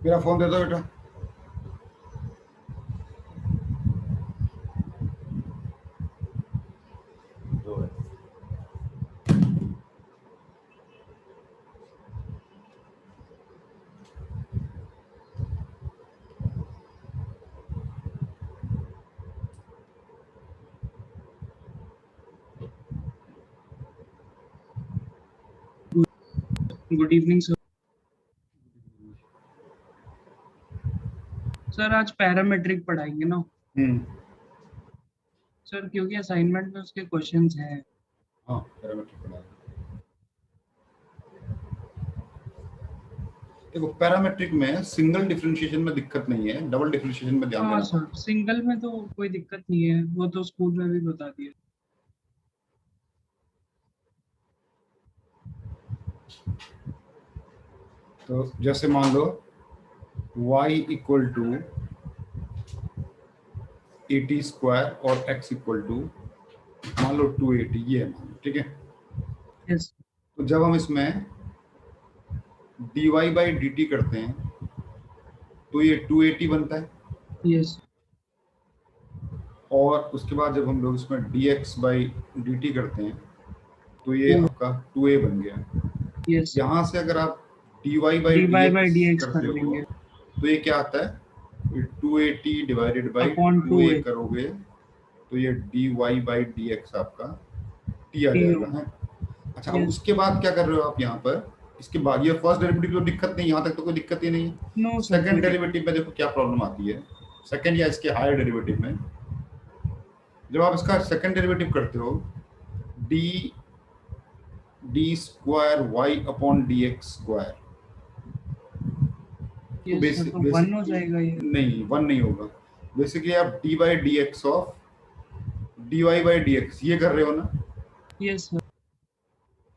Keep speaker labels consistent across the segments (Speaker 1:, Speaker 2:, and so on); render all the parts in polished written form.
Speaker 1: मेरा फोन दे दो बेटा। दो है।
Speaker 2: Good evening sir. सर आज पैरामेट्रिक पढ़ाएंगे ना सर, क्योंकि असाइनमेंट में उसके क्वेश्चंस हैं।
Speaker 1: हाँ पैरामीट्रिक पढ़ा। देखो पैरामेट्रिक में सिंगल डिफरेंशिएशन में दिक्कत नहीं है, डबल डिफरेंशिएशन में ध्यान
Speaker 2: हाँ
Speaker 1: देना
Speaker 2: सर,
Speaker 1: पड़ेगा।
Speaker 2: सिंगल में तो कोई दिक्कत नहीं है, वो तो स्कूल में भी बता दिया।
Speaker 1: तो जैसे मान लो y इक्वल टू 80 स्क्वायर और x इक्वल टू मान लो 280, ये है मान लो, ठीक है।
Speaker 2: यस।
Speaker 1: तो जब हम इसमें dy बाई dt करते हैं तो ये 280 बनता है,
Speaker 2: यस।
Speaker 1: और उसके बाद जब हम लोग इसमें dx बाई dt करते हैं तो ये आपका 2a बन गया।
Speaker 2: यस।
Speaker 1: यहाँ से अगर आप dy by
Speaker 2: dy by
Speaker 1: dx
Speaker 2: dx
Speaker 1: करते
Speaker 2: कर
Speaker 1: हो
Speaker 2: लेंगे
Speaker 1: तो ये क्या आता है, 280 divided by
Speaker 2: upon
Speaker 1: 2a
Speaker 2: 2a।
Speaker 1: करोगे तो ये dy बाई dx आपका t आ
Speaker 2: टी
Speaker 1: जाएगा
Speaker 2: होगा।
Speaker 1: है। अच्छा अब
Speaker 2: यस।
Speaker 1: उसके बाद क्या कर रहे हो आप यहाँ पर, इसके बाद ये फर्स्ट डेरिवेटिव तो दिक्कत नहीं, यहाँ तक तो कोई दिक्कत ही नहीं है।
Speaker 2: नो सर,
Speaker 1: सेकंड
Speaker 2: कोई दिक्कत।
Speaker 1: डेरिवेटिव में देखो क्या प्रॉब्लम आती है, सेकंड या इसके हायर डेरिवेटिव में जब आप इसका सेकंड डेरिवेटिव करते हो D D square Y upon D x square, तो
Speaker 2: यस सर, तो 1 हो
Speaker 1: बेसिकली
Speaker 2: जाएगा ये।
Speaker 1: नहीं वन नहीं होगा, बेसिकली आप d by d x of d y by d x ये कर रहे हो ना।
Speaker 2: Yes sir.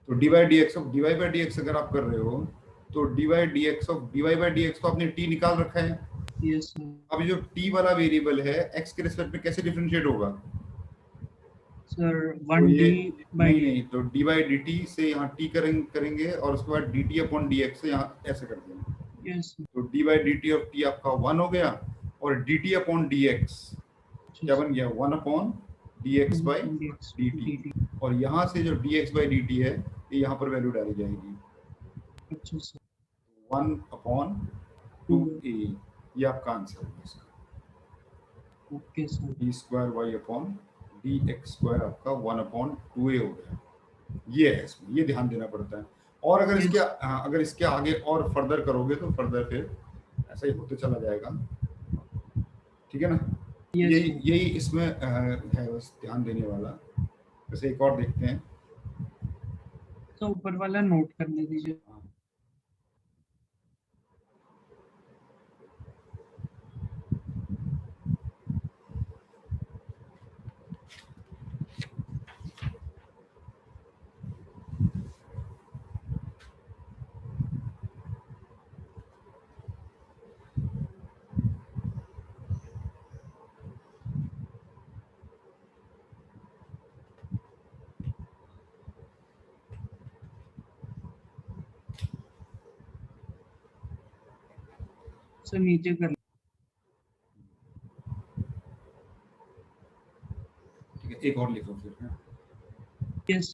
Speaker 1: तो d by d x of d y by d x अगर आप कर रहे हो तो d y d x of d y by d x को आपने टी निकाल रखा है।
Speaker 2: Yes sir.
Speaker 1: अब जो टी वाला वेरिएबल है एक्स के रिस्पेक्ट में कैसे डिफरेंशिएट होगा,
Speaker 2: सर
Speaker 1: तो
Speaker 2: 1
Speaker 1: ये
Speaker 2: डी बाई
Speaker 1: नहीं
Speaker 2: डी।
Speaker 1: नहीं, तो डी बाई डी टी से यहाँ टी करेंगे और उसके बाद d t upon D x से यहाँ ऐसे कर देंगे।
Speaker 2: Yes sir.
Speaker 1: तो d by d t of t आपका वन हो गया, और d t upon D x क्या बन गया, one upon D x by
Speaker 2: dx
Speaker 1: d t.
Speaker 2: dt।
Speaker 1: और यहाँ से जो d x by d t है ये यहाँ पर वैल्यू डाली जाएगी,
Speaker 2: अच्छा सर।
Speaker 1: One upon
Speaker 2: 2।
Speaker 1: 2a, ये आपका आंसर है इसका।
Speaker 2: Okay sir.
Speaker 1: D square Y upon D x square आपका वन अपॉन 2a हो गया। ये है इसमें, ये ध्यान देना पड़ता है। और अगर इसके
Speaker 2: यस।
Speaker 1: अगर इसके आगे और फर्दर करोगे तो फर्दर फिर ऐसा ही होते चला जाएगा, ठीक है ना।
Speaker 2: यस
Speaker 1: यही
Speaker 2: सर।
Speaker 1: यही इसमें है बस ध्यान देने वाला। जैसे एक और देखते हैं।
Speaker 2: तो ऊपर वाला नोट करने दीजिए। सर नीचे कर।
Speaker 1: ठीक है, एक और लिखो फिर है।
Speaker 2: यस।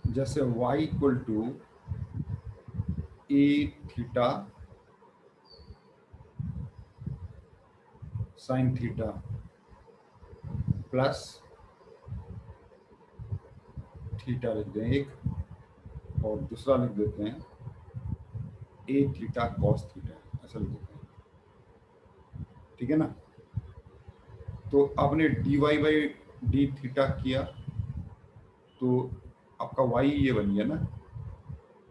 Speaker 1: जैसे y equal to a theta sine theta plus theta लिख दें एक, और दूसरा लिख देते हैं ए थीटा कॉस थीटा, ऐसा लिख देते हैं, ठीक है ना। तो आपने d y by d theta किया तो आपका वाई ये बन गया ना,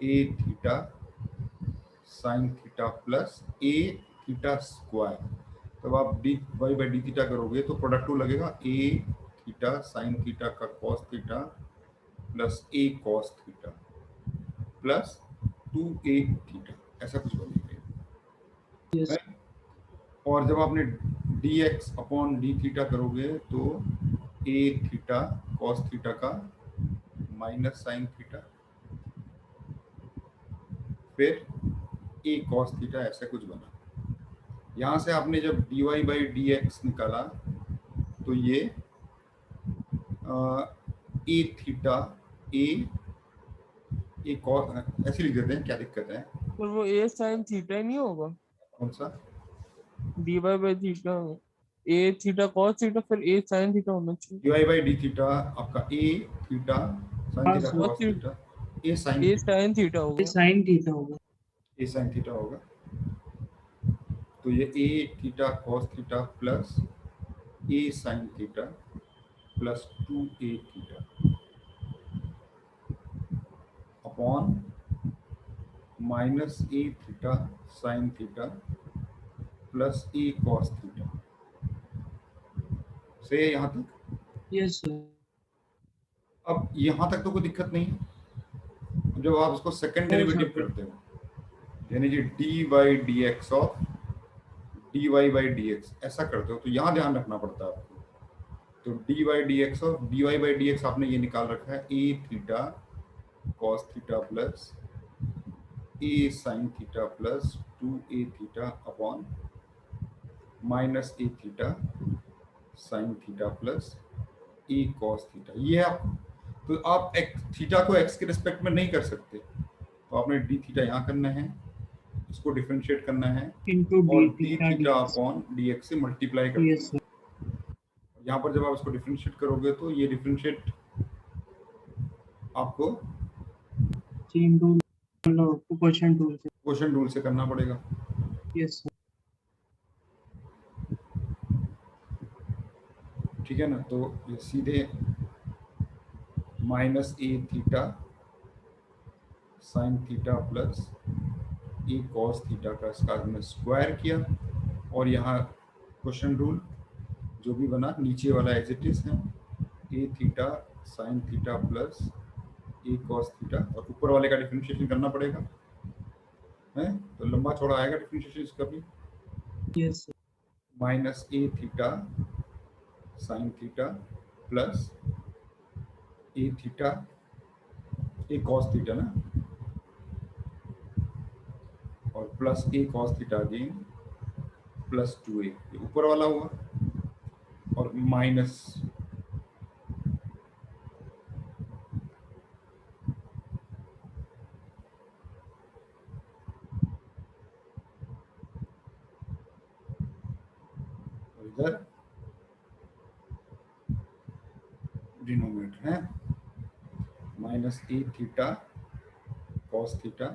Speaker 1: a theta sine theta plus a theta square. तब आप d y by d theta करोगे तो प्रोडक्ट टू लगेगा ए थीटा साइन थीटा का cos theta plus a cos theta plus 2a theta, ऐसा कुछ बनेगा
Speaker 2: यस।
Speaker 1: है। और जब आपने d x upon d theta करोगे तो ए थीटा कॉस थीटा का माइनस साइन थीटा, फिर ए कॉस थीटा, ऐसा कुछ बना। यहाँ से आपने जब dy बाई डी एक्स निकाला तो ये ए थीटा ए कॉस, ऐसे लिख देते हैं, क्या दिक्कत है?
Speaker 3: पर वो ए साइन थीटा ही नहीं होगा?
Speaker 1: कौन सा?
Speaker 3: D y by theta, a theta cos theta, फिर ए साइन थीटा होना चाहिए।
Speaker 1: dy बाई डी थीटा आपका ए थीटा साइन
Speaker 2: हाँ,
Speaker 1: थीटा
Speaker 2: सर।
Speaker 1: कॉस थीटा, ए साइन
Speaker 3: ए साइन थीटा
Speaker 2: ये
Speaker 3: होगा।
Speaker 2: साइन थीटा होगा।
Speaker 1: ए साइन थीटा होगा। तो ये a theta cos theta plus a sine theta plus 2a theta upon minus a theta sine theta plus a cos theta. से यहाँ तक?
Speaker 2: Yes sir.
Speaker 1: अब यहाँ तक तो कोई दिक्कत नहीं है। जब आप इसको सेकंड डेरिवेटिव करते हो, यानी कि d by d x of d y by d x ऐसा करते हो, तो यहाँ ध्यान रखना पड़ता है आपको। तो d by d x of d y by d x आपने ये निकाल रखा है a theta cos theta plus a sine theta plus 2a theta upon minus a theta sine theta plus a cos theta. ये है आप। तो आप थीटा को एक्स के रिस्पेक्ट में नहीं कर सकते, तो आपने डी थीटा यहाँ करना है, इसको डिफरेंशिएट करना है
Speaker 2: इनटू
Speaker 1: और
Speaker 2: D
Speaker 1: D
Speaker 2: theta
Speaker 1: theta upon D x से मल्टीप्लाई करना
Speaker 2: यस
Speaker 1: है।
Speaker 2: सर।
Speaker 1: यहाँ पर जब आप इसको डिफरेंशिएट करोगे तो ये डिफरेंशिएट आपको
Speaker 2: चेन रूल क्वोशिएंट रूल से।
Speaker 1: क्वोशिएंट रूल से करना पड़ेगा।
Speaker 2: Yes sir.
Speaker 1: ठीक है ना? तो ये सीधे minus a theta sine theta plus a cos theta का इसका हमने स्क्वायर किया, और यहाँ क्वेश्चन रूल जो भी बना नीचे वाला एज इट इज है, a theta sine theta plus a cos theta, और ऊपर वाले का डिफरेंशिएशन करना पड़ेगा है। तो लंबा चौड़ा आएगा डिफरेंशिएशन इसका भी।
Speaker 2: Yes sir.
Speaker 1: Minus a theta sine theta plus a theta a cos theta ना, और plus a cos theta again plus 2a, ये ऊपर वाला हुआ, और माइनस इधर डिनोमिनेटर है minus a theta cos theta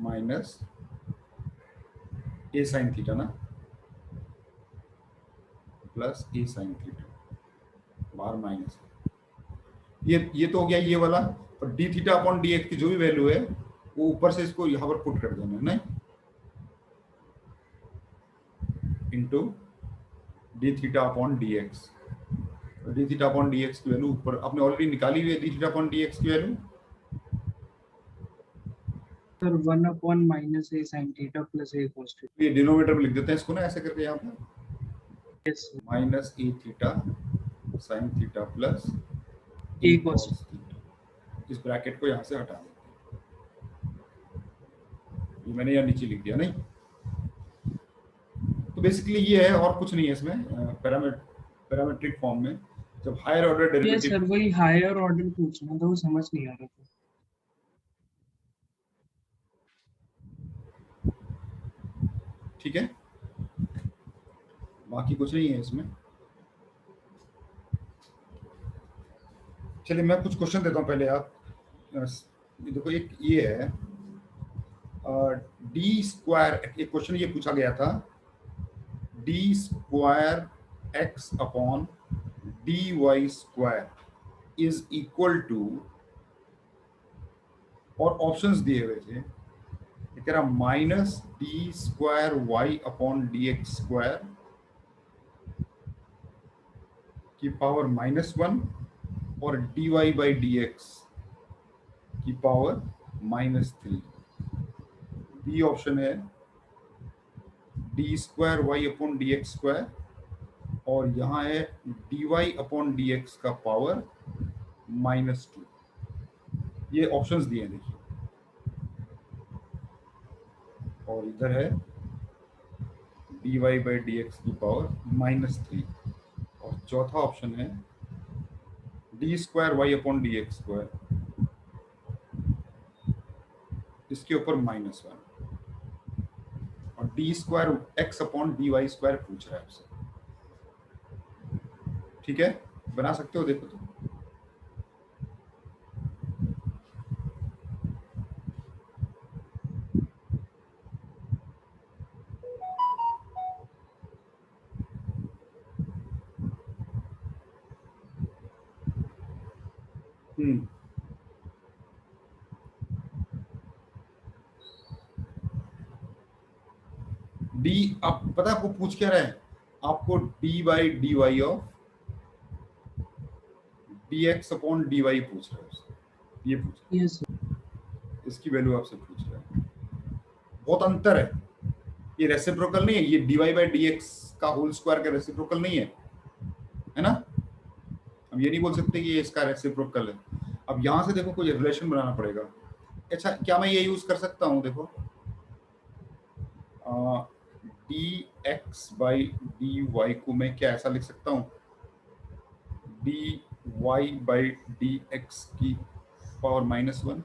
Speaker 1: minus A sine theta ना, प्लस ए साइन थीटा, बाहर माइनस। ये तो हो गया ये वाला। और D theta upon D x की जो भी वैल्यू है वो ऊपर से इसको यहाँ पर पुट कर देना है, नहीं into D theta upon D x. D theta upon D x की वैल्यू ऊपर आपने ऑलरेडी निकाली हुई है, D theta upon D x की value
Speaker 2: sir 1 upon minus A sine theta plus a cos theta.
Speaker 1: ये डिनोमिनेटर में लिख देते हैं इसको ना, ऐसे करके यहाँ पर
Speaker 2: yes sir.
Speaker 1: Minus a theta sine theta plus
Speaker 2: a cos
Speaker 1: theta. इस ब्रैकेट को यहाँ से हटा देते हैं, ये मैंने यहाँ नीचे लिख दिया नहीं। तो बेसिकली ये है, और कुछ नहीं है इसमें। पैरामेट्रिक फॉर्म में जब higher order
Speaker 2: yes
Speaker 1: derivative,
Speaker 2: sir, वही हायर ऑर्डर पूछना था, वो समझ नहीं आ रहा था।
Speaker 1: ठीक है, बाकी कुछ नहीं है इसमें। चलिए मैं कुछ क्वेश्चन देता हूँ पहले। आप देखो, एक ये है डी स्क्वायर, एक क्वेश्चन ये पूछा गया था, d square x upon d y square is equal to, और ऑप्शंस दिए हुए थे, कह रहा minus d square Y upon D x square की पावर -1 और d y by d x की पावर -3। बी ऑप्शन है d square Y upon D x square, और यहाँ है d y upon D x का पावर -2। ये ऑप्शंस दिए हैं, देखिए। और इधर है dy बाई डी एक्स की पावर -3, और चौथा ऑप्शन है d square Y upon D x square, इसके ऊपर -1, और d square x upon d y square पूछ रहा है आपसे। ठीक है, बना सकते हो, देखो तो। डी, आप पता है आपको पूछ क्या रहा है, आपको d by d y of d x upon d y पूछ रहा है उससे, ये पूछ रहा
Speaker 2: यस
Speaker 1: है, इसकी वैल्यू आपसे पूछ रहा है। बहुत अंतर है, ये रेसिप्रोकल नहीं है, ये d y by d x का होल स्क्वायर का रेसिप्रोकल नहीं है ना। हम ये नहीं बोल सकते कि ये इसका रेसिप्रोकल है। अब यहां से देखो कोई रिलेशन बनाना पड़ेगा। अच्छा, क्या मैं ये यूज कर सकता हूं, देखो d x by d y को मैं क्या ऐसा लिख सकता हूँ, d y by d x की पावर -1,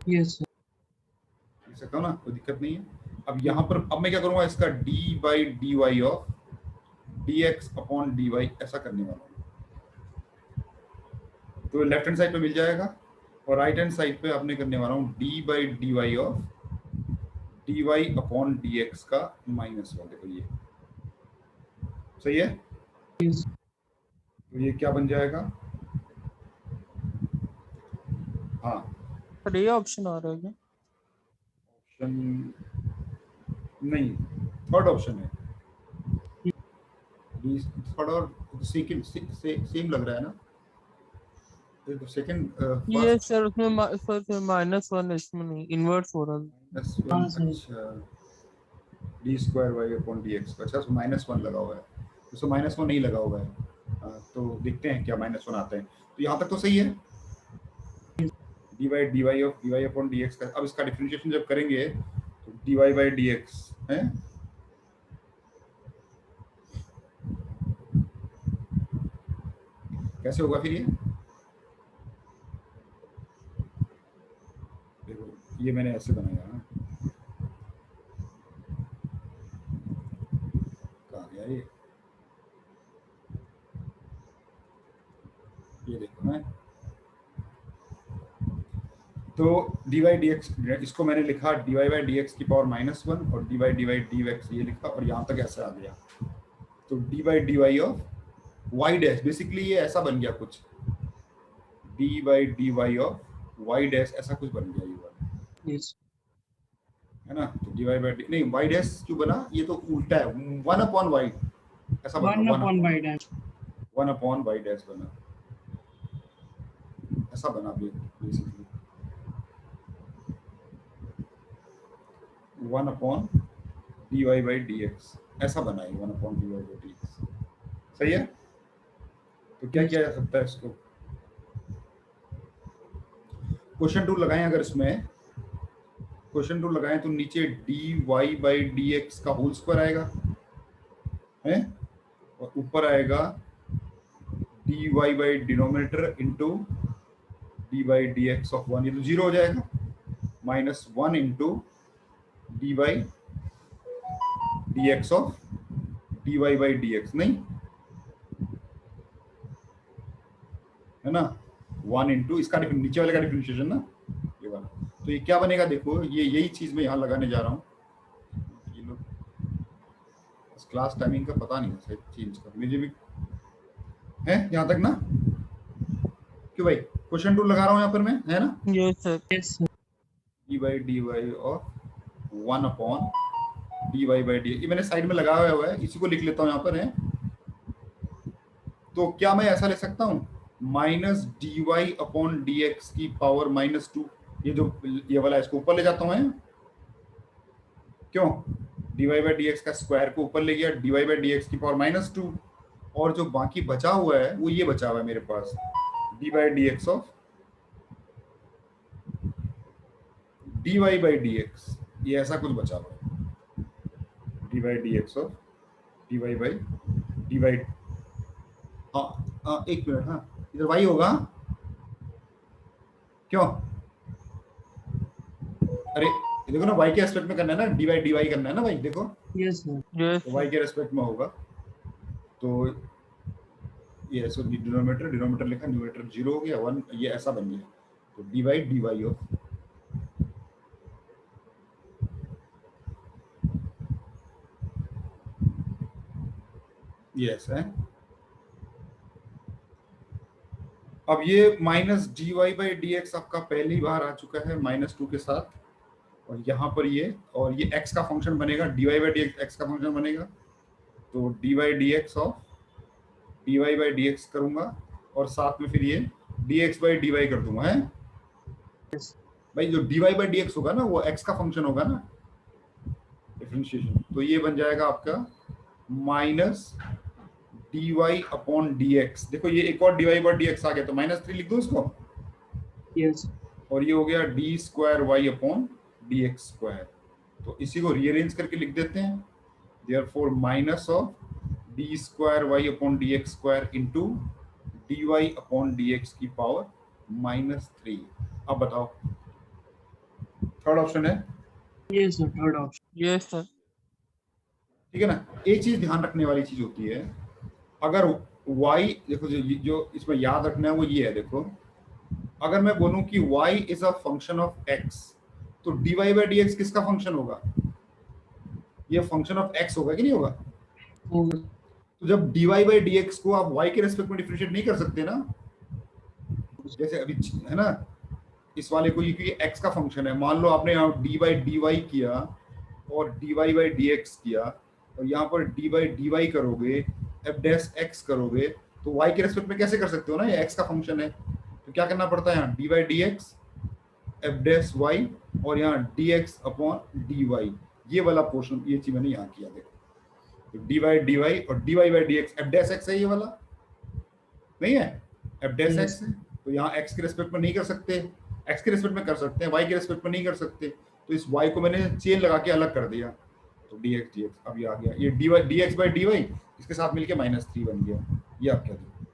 Speaker 2: यस
Speaker 1: लिख सकता हूँ ना, कोई दिक्कत नहीं है। अब यहाँ पर अब मैं क्या करूंगा, इसका d by d y of d x upon d y ऐसा करने वाला हूँ, तो लेफ्ट हैंड साइड पे मिल जाएगा, और राइट हैंड साइड पे आपने करने वाला हूँ d by d y of d y upon D x का -1। देखो ये सही है,
Speaker 2: यस
Speaker 1: तो ये क्या बन जाएगा, हाँ
Speaker 3: पर ये ऑप्शन आ रहा है क्या?
Speaker 1: ऑप्शन नहीं, थर्ड ऑप्शन है, थर्ड और सेकंड सेम लग रहा है ना, तो सेकंड
Speaker 3: ये सर उसमें -1 है, इसमें नहीं, इन्वर्स हो रहा है।
Speaker 2: हाँ, सही।
Speaker 1: अच्छा, d square Y upon D x, अच्छा उसमें -1 लगा हुआ है, उसमें -1 नहीं लगा हुआ है। तो देखते हैं क्या -1 आता है। तो यहाँ तक तो सही है, d y of d y upon D x का। अब इसका डिफरेंशिएशन जब करेंगे तो d y by d x है, कैसे होगा फिर ये, देखो ये मैंने ऐसे बनाया ना, कहाँ गया ये देखो है, तो डी वाई डी एक्स, इसको मैंने लिखा d y by d x की पावर -1, और डी वाई डी एक्स ये लिखा, और यहाँ तक ऐसा आ गया, तो d by d y of y dash, basically ये ऐसा बन गया कुछ, d by d y of y dash ऐसा कुछ बन गया ये वाला,
Speaker 2: यस
Speaker 1: है ना। तो डी वाई बाई नहीं, वाई डैश क्यों बना, ये तो उल्टा है, 1 अपॉन वाई ऐसा बना,
Speaker 2: 1 upon by dash
Speaker 1: 1 upon y dash बना, ऐसा बना basically 1 upon d y by d x ऐसा बना है, 1 upon d y by d x, सही है। तो क्या किया जा सकता है इसको, क्वेश्चन टूल लगाएं, अगर इसमें क्वेश्चन टूल लगाएं तो नीचे d y by d x का होल स्क्वायर आएगा है, और ऊपर आएगा d y by denominator into d by d x of 1, ये तो 0 हो जाएगा, -1 into d y d x of d y by d x, नहीं है ना, 1 इंटू इसका नीचे वाले का डिफरेंशिएशन ना, ये वाला। तो ये क्या बनेगा, देखो ये यही चीज मैं यहाँ लगाने जा रहा हूँ, ये लोग क्लास टाइमिंग का पता नहीं है चेंज कर, मुझे भी है यहाँ तक ना, क्यों भाई क्वेश्चन टूल लगा रहा हूँ यहाँ पर मैं, है ना,
Speaker 3: yes sir.
Speaker 2: Yes
Speaker 1: d y of 1 upon d y by d, ये मैंने साइड में लगाया हुआ है, इसी को लिख लेता हूँ यहाँ पर है। तो क्या मैं ऐसा लिख सकता हूँ, minus d y upon D x की पावर -2, ये जो ये वाला इसको ऊपर ले जाता हूँ, क्यों, d y by d x का स्क्वायर को ऊपर ले गया, d y by d x की पावर -2, और जो बाकी बचा हुआ है वो ये बचा हुआ है मेरे पास, d by d x of d y by d x, ये ऐसा कुछ बचा हुआ है। D y d x of d y by d y, हाँ एक मिनट, हाँ इधर वाई होगा, क्यों? अरे ये देखो ना, वाई के रेस्पेक्ट में करना है ना, डी वाई करना है ना भाई, देखो
Speaker 2: यस सर।
Speaker 3: यस
Speaker 1: तो वाई के रेस्पेक्ट में होगा, तो ये सो डिनोमिनेटर लिखा, न्यूमरेटर 0 हो गया, 1 ये ऐसा बन गया, तो डी वाई ऑफ यस है। अब ये minus d y by d x आपका पहली बार आ चुका है -2 के साथ, और यहाँ पर ये, और ये x का फंक्शन बनेगा, d y by d x का फंक्शन बनेगा, तो d y d x of d y by d x करूंगा, और साथ में फिर ये d x by d y कर दूंगा, है भाई। जो d y by d x होगा ना, वो x का फंक्शन होगा ना, डिफरेंशिएशन, तो ये बन जाएगा आपका minus d y upon D x. देखो ये एक और d y by d x आ गया, तो -3 लिख दो इसको,
Speaker 2: यस
Speaker 1: और ये हो गया d square Y upon D x square, तो इसी को रीअरेंज करके लिख देते हैं, therefore minus of d square Y upon D x square into d y upon D x की पावर -3। अब बताओ, थर्ड ऑप्शन है,
Speaker 2: yes sir, third option.
Speaker 3: Yes sir.
Speaker 1: ठीक है ना। एक चीज ध्यान रखने वाली चीज होती है, अगर y देखो, जो इसमें याद रखना है वो ये है, देखो अगर मैं बोलूं कि y is a function of x, तो dy बाई डी एक्स किसका फंक्शन होगा? ये फंक्शन ऑफ x होगा कि नहीं होगा?
Speaker 2: होगा।
Speaker 1: तो जब dy बाई डी एक्स को आप y के रेस्पेक्ट में डिफरेंशिएट नहीं कर सकते ना, जैसे अभी है ना, इस वाले को, ये x का फंक्शन है, मान लो आपने यहाँ डी बाई डी वाई किया और d y by d x किया, और यहाँ पर डी बाई डी वाई करोगे, एफ डैश एक्स करोगे, तो y के रेस्पेक्ट में कैसे कर सकते हो ना, ये x का फंक्शन है, तो क्या करना पड़ता है, यहाँ d by d x f dash y, और यहाँ d x upon d y, ये वाला पोर्शन, ये चीज मैंने यहाँ किया, देखो तो डी वाई और d y by d x, f dash x है ये वाला, नहीं है, एफ डैश एक्स है, तो यहाँ x के रेस्पेक्ट में नहीं कर सकते, x के रेस्पेक्ट में कर सकते हैं, y के रेस्पेक्ट में नहीं कर सकते, तो इस y को मैंने चेन लगा के अलग कर दिया, तो dx dx अब ये आ गया, ये d x by d y इसके साथ मिलके -3 बन गया, ये आप क्या देखो,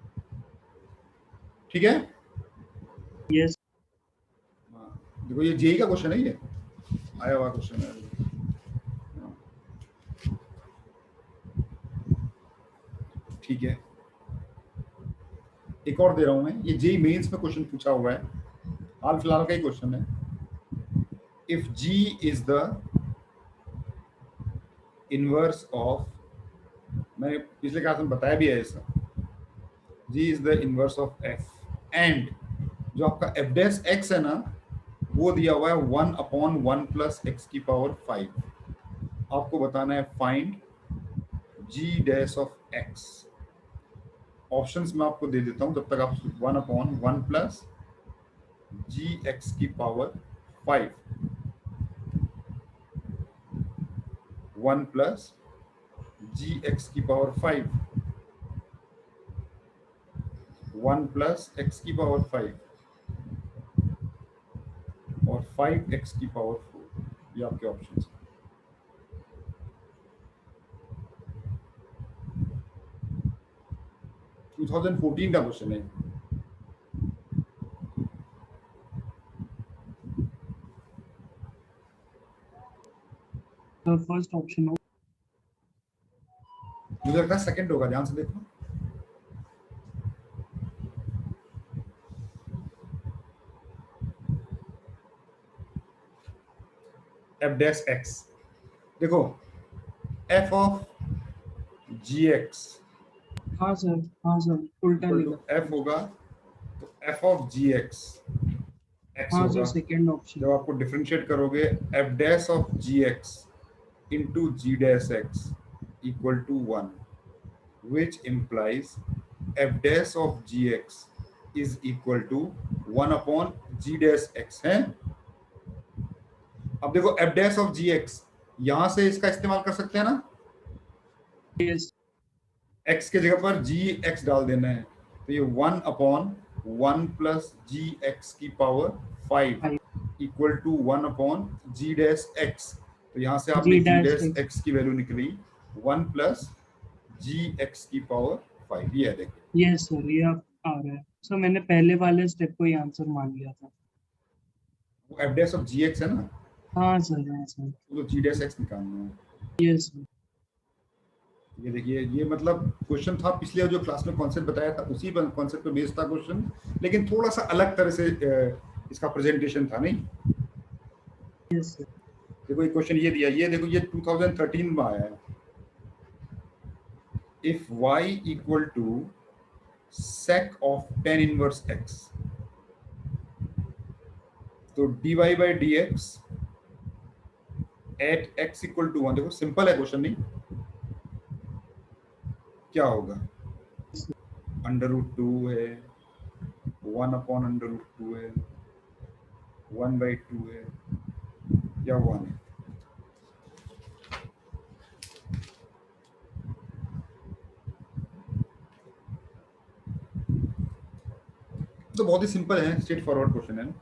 Speaker 1: ठीक है।
Speaker 2: यस
Speaker 1: देखो ये जेई का क्वेश्चन है, ये आया हुआ क्वेश्चन है, ठीक है। एक और दे रहा हूं मैं, ये जेई मेंस में क्वेश्चन पूछा हुआ है, हाल फिलहाल का ही क्वेश्चन है। If g is the inverse of, मैंने पिछले क्लास में बताया भी है ऐसा, g is the inverse of f, and जो आपका f डैश x है ना, वो दिया हुआ है 1 अपॉन 1 प्लस x की पावर 5। आपको बताना है find g dash of x। Options मैं आपको दे देता हूं, जब तक आप 1 अपॉन 1 प्लस जी एक्स की पावर 5, 1 प्लस जी एक्स की पावर 5, 1 प्लस एक्स की पावर 5 और 5 एक्स की पावर 4, ये आपके ऑप्शंस हैं। टू 2014 का क्वेश्चन है।
Speaker 2: फर्स्ट ऑप्शन हो,
Speaker 1: मुझे लगता है सेकंड होगा, ध्यान से देखो। एफ डैश एक्स, देखो एफ ऑफ जी एक्स,
Speaker 2: हाँ सर उल्टा लिखा,
Speaker 1: एफ होगा, तो f of g x x
Speaker 2: हाँ सर
Speaker 1: होगा,
Speaker 2: सेकंड ऑप्शन।
Speaker 1: जब आपको डिफरेंशिएट करोगे f dash of g x into g dash x equal to 1, which implies f dash of gx is equal to 1 upon g dash x है। अब देखो f dash of gx, यहां से इसका इस्तेमाल कर सकते हैं ना,
Speaker 2: यस
Speaker 1: x के जगह पर gx डाल देना है, तो ये 1 अपॉन 1 प्लस gx की power 5 equal to 1 upon g dash x, तो यहाँ से आपने
Speaker 2: G
Speaker 1: g
Speaker 2: dash
Speaker 1: dash
Speaker 2: x.
Speaker 1: x की वैल्यू निकली 1 प्लस जी एक्स की पावर 5, ये है देखिए।
Speaker 2: यस सर, ये अब आ रहा है सर। मैंने पहले वाले स्टेप को ही आंसर मान लिया था।
Speaker 1: वो f dash of g x है ना,
Speaker 2: हाँ सर, हाँ सर।
Speaker 1: तो जी डैश एक्स निकालना है।
Speaker 2: Yes sir.
Speaker 1: ये देखिए, ये मतलब क्वेश्चन था पिछले जो क्लास में कॉन्सेप्ट बताया था उसी कॉन्सेप्ट पे बेस्ड था क्वेश्चन, लेकिन थोड़ा सा अलग तरह से इसका प्रेजेंटेशन था नहीं।
Speaker 2: Yes sir.
Speaker 1: देखो ये क्वेश्चन ये दिया, ये देखो ये 2013 में आया है। If y equal to sec of tan inverse x, तो dy by d x at x equal to 1, देखो सिंपल है क्वेश्चन नहीं, क्या होगा? अंडर रूट 2 है, 1 अपॉन अंडर रूट 2 है, 1/2 है, या 1 है। तो बहुत ही सिंपल है, स्ट्रेट फॉरवर्ड क्वेश्चन है।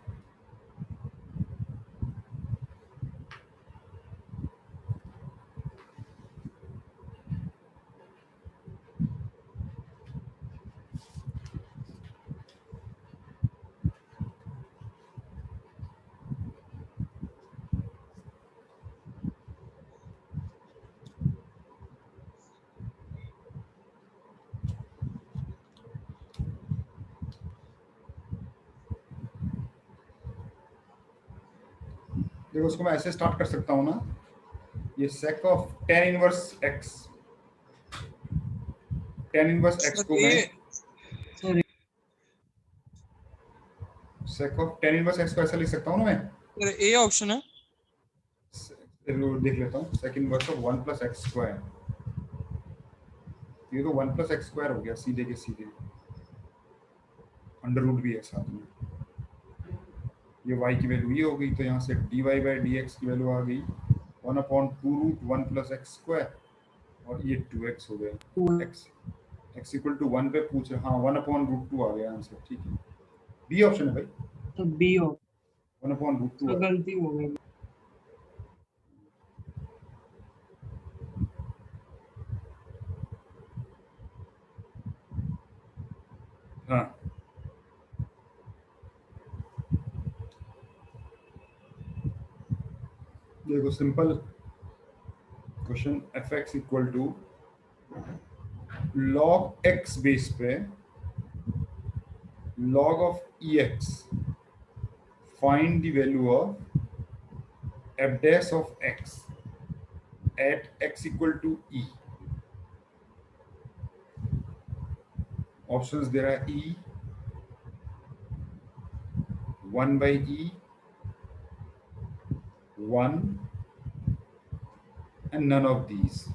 Speaker 1: देखो उसको मैं ऐसे स्टार्ट कर सकता हूँ ना, ये sec of tan inverse x, tan inverse x को मैं
Speaker 2: sir
Speaker 1: sec of tan inverse x को ऐसा लिख सकता हूँ ना मैं,
Speaker 3: ए ऑप्शन है।
Speaker 1: देख लेता हूँ, sec inverse of 1 plus x square, ये तो 1 प्लस एक्स स्क्वायर हो गया सीधे के सीधे, अंडर रूट भी है साथ में, ये y की वैल्यू ये हो गई, तो यहाँ से dy बाई डी एक्स की वैल्यू आ गई 1 अपॉन 2 रूट 1 प्लस एक्स स्क्वायर, और ये 2x हो गया। x इक्वल टू 1 पे पूछ रहे, हाँ 1 अपॉन रूट 2 आ गया आंसर, ठीक है। बी ऑप्शन है भाई,
Speaker 2: तो बी हो,
Speaker 1: 1 अपॉन रूट 2
Speaker 2: तो गलती हो गई।
Speaker 1: हाँ देखो simple question, f x equal to log x base पे log of ex, find the value of f dash of x at x equal to e. Options there are e, 1 by e, 1, and none of these.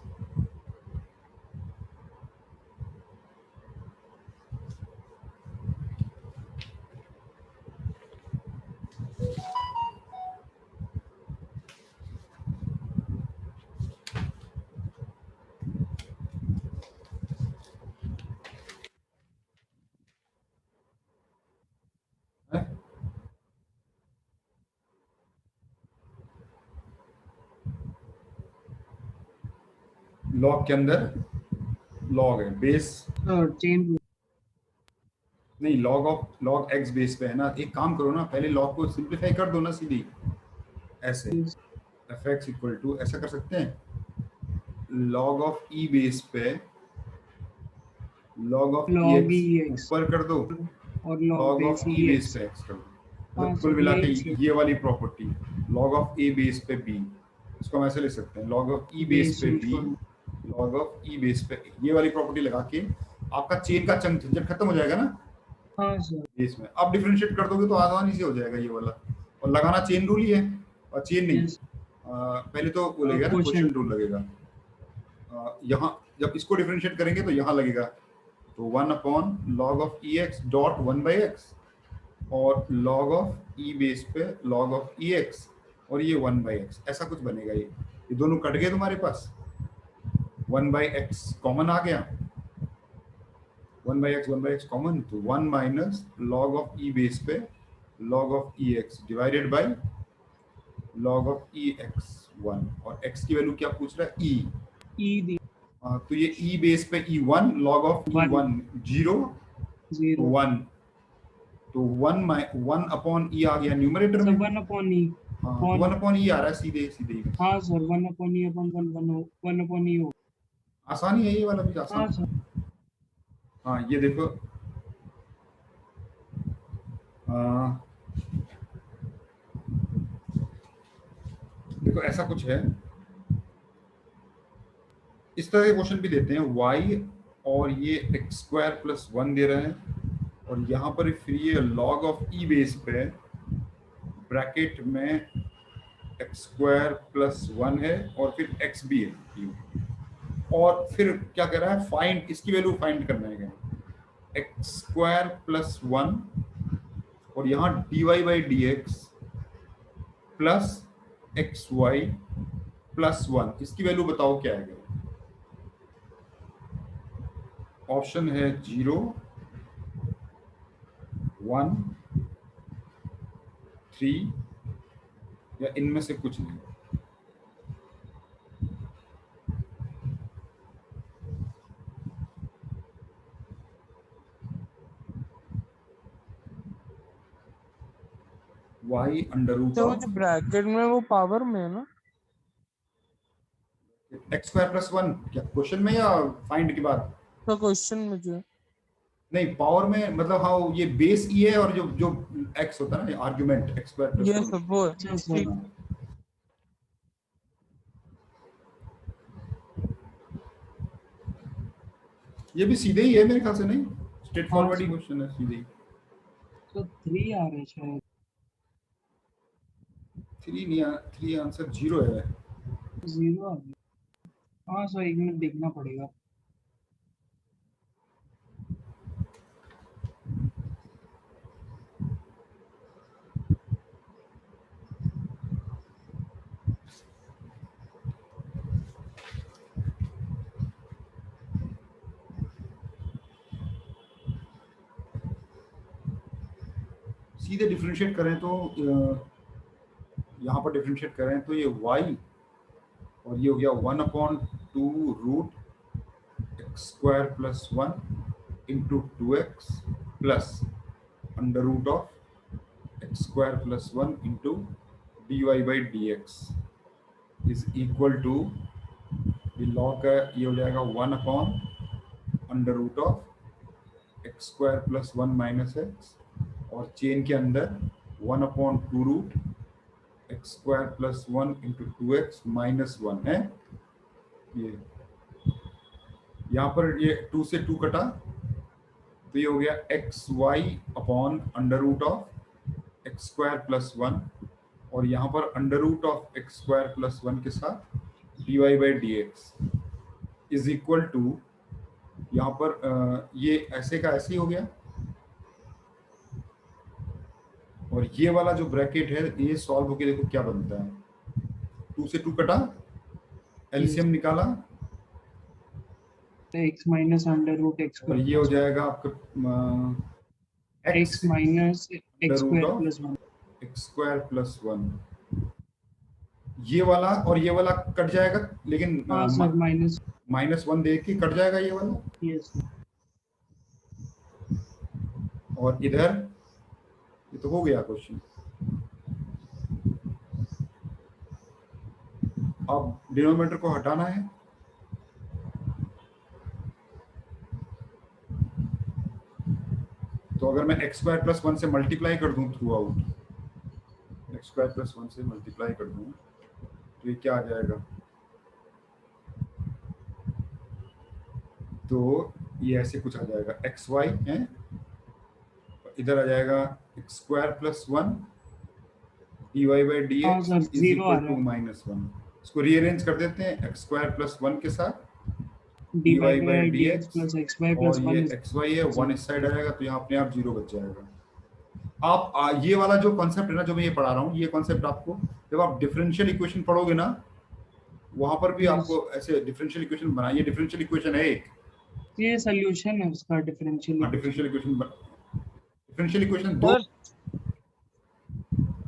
Speaker 1: Log के अंदर log है, base
Speaker 2: chain
Speaker 1: नहीं, log x base पे है ना। एक काम करो ना, पहले लॉग को सिंप्लीफाई कर दो ना सीधी, ऐसे एफ एक्स इक्वल टू ऐसा कर सकते हैं, लॉग ऑफ ई बेस पे log of E
Speaker 2: log
Speaker 1: x
Speaker 2: ex
Speaker 1: ऊपर कर दो,
Speaker 2: और log
Speaker 1: log
Speaker 2: base
Speaker 1: of e base
Speaker 2: ex।
Speaker 1: पे एक्स कर दो,
Speaker 2: हाँ,
Speaker 1: मतलब कुल
Speaker 2: सर,
Speaker 1: मिला के
Speaker 2: यही चीज़।
Speaker 1: ये वाली property log of a base पे बी, इसको हम ऐसे लिख सकते हैं, लॉग ऑफ ई बेस पे b log of e base पे, ये वाली प्रॉपर्टी लगा के आपका चेन का झंझट खत्म हो जाएगा ना
Speaker 2: हाँ सर।
Speaker 1: बेस में। अब डिफरेंशिएट कर दोगे तो आसानी से हो जाएगा ये वाला, और लगाना चेन रूल ही है, और चेन नहीं,
Speaker 2: Yes.
Speaker 1: पहले तो वो लगेगा ना, क्वोशिएंट रूल लगेगा। यहाँ जब इसको डिफरेंशिएट करेंगे तो यहाँ लगेगा, तो 1 upon log of e x dot 1 by x, और लॉग ऑफ ई बेस पे लॉग ऑफ ई एक्स, और ये 1 बाई एक्स, ऐसा कुछ बनेगा। ये दोनों कट गए तुम्हारे पास, 1 बाई एक्स कॉमन आ गया, 1 बाई एक्स कॉमन, तो 1 minus log of e base पे log of e x divided by log of e x 1 और x की वैल्यू क्या पूछ रहा है e।
Speaker 2: ई दी
Speaker 1: तो ये e बेस पे e1 log of e1 0
Speaker 2: 0
Speaker 1: 1 तो 1 अपॉन e आ गया न्यूमरेटर
Speaker 2: सर
Speaker 1: में।
Speaker 2: 1 अपॉन ई
Speaker 1: हाँ 1 अपॉन e आ रहा है सीधे सीधे ही।
Speaker 2: हाँ sir 1 upon e upon 1 upon e हो।
Speaker 1: आसानी है ये वाला भी
Speaker 2: हाँ
Speaker 1: आसान।
Speaker 2: सर
Speaker 1: हाँ ये देखो देखो ऐसा कुछ है, इस तरह के क्वेश्चन भी देते हैं y और ये एक्स स्क्वायर प्लस 1 दे रहे हैं और यहाँ पर फिर ये log ऑफ e बेस पे ब्रैकेट में एक्स स्क्वायर प्लस 1 है और फिर x भी है और फिर क्या कह रहा है फाइंड, इसकी वैल्यू फाइंड करना है एक्स स्क्वायर प्लस 1 और यहाँ dy by d x plus x y plus 1, इसकी वैल्यू बताओ क्या है। ऑप्शन है 0 1 3 या इनमें से कुछ नहीं। y अंडर रूट
Speaker 3: तो वो
Speaker 1: ऑफ
Speaker 3: जो ब्रैकेट में वो पावर में है ना,
Speaker 1: एक्स स्क्वायर प्लस 1 क्या क्वेश्चन में या फाइंड के बाद?
Speaker 3: तो क्वेश्चन में जो है
Speaker 1: नहीं पावर में मतलब हाँ ये बेस ई है और जो जो x होता है ना आर्गुमेंट एक्स स्क्वायर
Speaker 3: ये
Speaker 1: प्लस
Speaker 3: सब वो है।
Speaker 2: अच्छा सर
Speaker 1: ये भी सीधे ही है मेरे ख्याल से, नहीं स्ट्रेट
Speaker 2: हाँ,
Speaker 1: फॉरवर्ड ही
Speaker 2: सर।
Speaker 1: क्वेश्चन है सीधे ही।
Speaker 2: तो 3 आ रहा है शायद
Speaker 1: 3 नहीं 3 आंसर 0 है।
Speaker 2: 0 आ गया। हाँ सर 1 मिनट देखना पड़ेगा।
Speaker 1: सीधे डिफरेंशिएट करें तो यहाँ पर डिफरेंशिएट करें तो ये y और ये हो गया 1/2 root x square plus 1 into 2x plus under root of x square plus 1 into d y by d x is equal to log का ये हो जाएगा 1 under root of x square plus 1 minus x और chain के अंदर 1/2 root x square plus 1 into 2x minus 1 है। ये यहाँ पर ये 2 से 2 कटा तो ये हो गया x y upon under root of x square plus 1 और यहाँ पर under root of x square plus 1 के साथ d y by d x is equal to यहाँ पर ये ऐसे का ऐसे ही हो गया और ये वाला जो ब्रैकेट है ये सॉल्व होके देखो क्या बनता है। 2 से 2 कटा एलसीएम निकाला
Speaker 2: x minus under root x
Speaker 1: और ये हो जाएगा आपका
Speaker 2: x minus x square plus 1
Speaker 1: x square plus 1 ये वाला और ये वाला कट जाएगा लेकिन
Speaker 2: हाँ सर
Speaker 1: माइनस 1 दे के कट जाएगा ये वाला
Speaker 2: यस
Speaker 1: और इधर ये तो हो गया क्वेश्चन। अब डिनोमिनेटर को हटाना है तो अगर मैं एक्स स्क्वायर प्लस 1 से मल्टीप्लाई कर दूं through out, x square plus 1 से मल्टीप्लाई कर दूं तो ये क्या आ जाएगा, तो ये ऐसे कुछ आ जाएगा एक्स वाई है, इधर आ जाएगा x square plus 1 d y by d x is equal to minus 1। इसको रीअरेंज कर देते हैं एक्स स्क्वायर प्लस 1 के साथ d y by d x
Speaker 2: plus x y
Speaker 1: और
Speaker 2: प्लस
Speaker 1: ये
Speaker 2: 1
Speaker 1: एक्स वाई है 1 इस साइड आएगा तो यहाँ अपने आप 0 बच जाएगा। आप ये वाला जो कॉन्सेप्ट है ना जो मैं ये पढ़ा रहा हूँ ये कॉन्सेप्ट आपको जब आप डिफरेंशियल इक्वेशन पढ़ोगे ना वहां पर भी आपको ऐसे डिफरेंशियल इक्वेशन बनाइए। डिफरेंशियल इक्वेशन है एक,
Speaker 2: ये सॉल्यूशन है उसका डिफरेंशियल
Speaker 1: डिफरेंशियल इक्वेशन दो।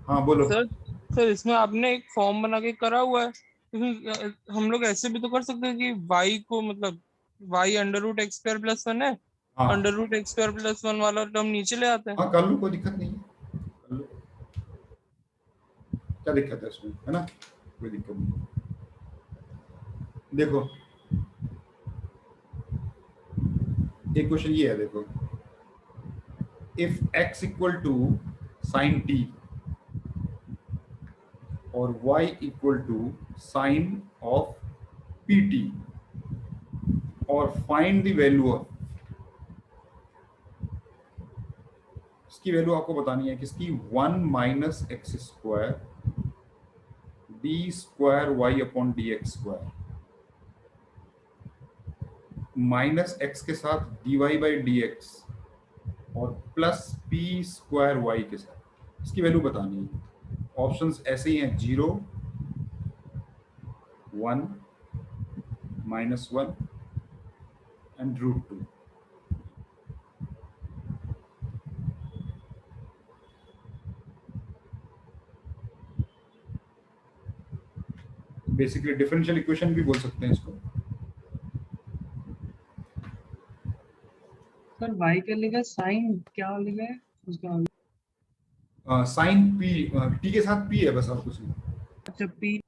Speaker 1: हाँ बोलो
Speaker 3: सर सर इसमें आपने एक फॉर्म बना के करा हुआ है, इसमें हम लोग ऐसे भी तो कर सकते हैं कि y को मतलब y under root x square plus one है,
Speaker 1: हाँ
Speaker 3: under root x square plus one वाला टर्म नीचे ले आते हैं।
Speaker 1: हाँ, कर लो, कोई दिक्कत नहीं है, कर लो, क्या दिक्कत है इसमें, है ना, कोई दिक्कत नहीं। देखो एक क्वेश्चन ये है, देखो, if x equal to sine t और y equal to sine of pt और फाइंड द वैल्यू ऑफ, इसकी वैल्यू आपको बतानी है किसकी, 1 minus x square d square Y upon D x square, minus x के साथ d y by d x और प्लस पी स्क्वायर वाई के साथ, इसकी वैल्यू बतानी है। ऑप्शंस ऐसे ही हैं, 0, 1, -1 एंड √2। बेसिकली डिफरेंशियल इक्वेशन भी बोल सकते हैं इसको।
Speaker 2: सर y का लिखा साइन क्या लिखा है उसका?
Speaker 1: साइन पी, टी के साथ पी है बस, और कुछ नहीं।
Speaker 2: अच्छा p।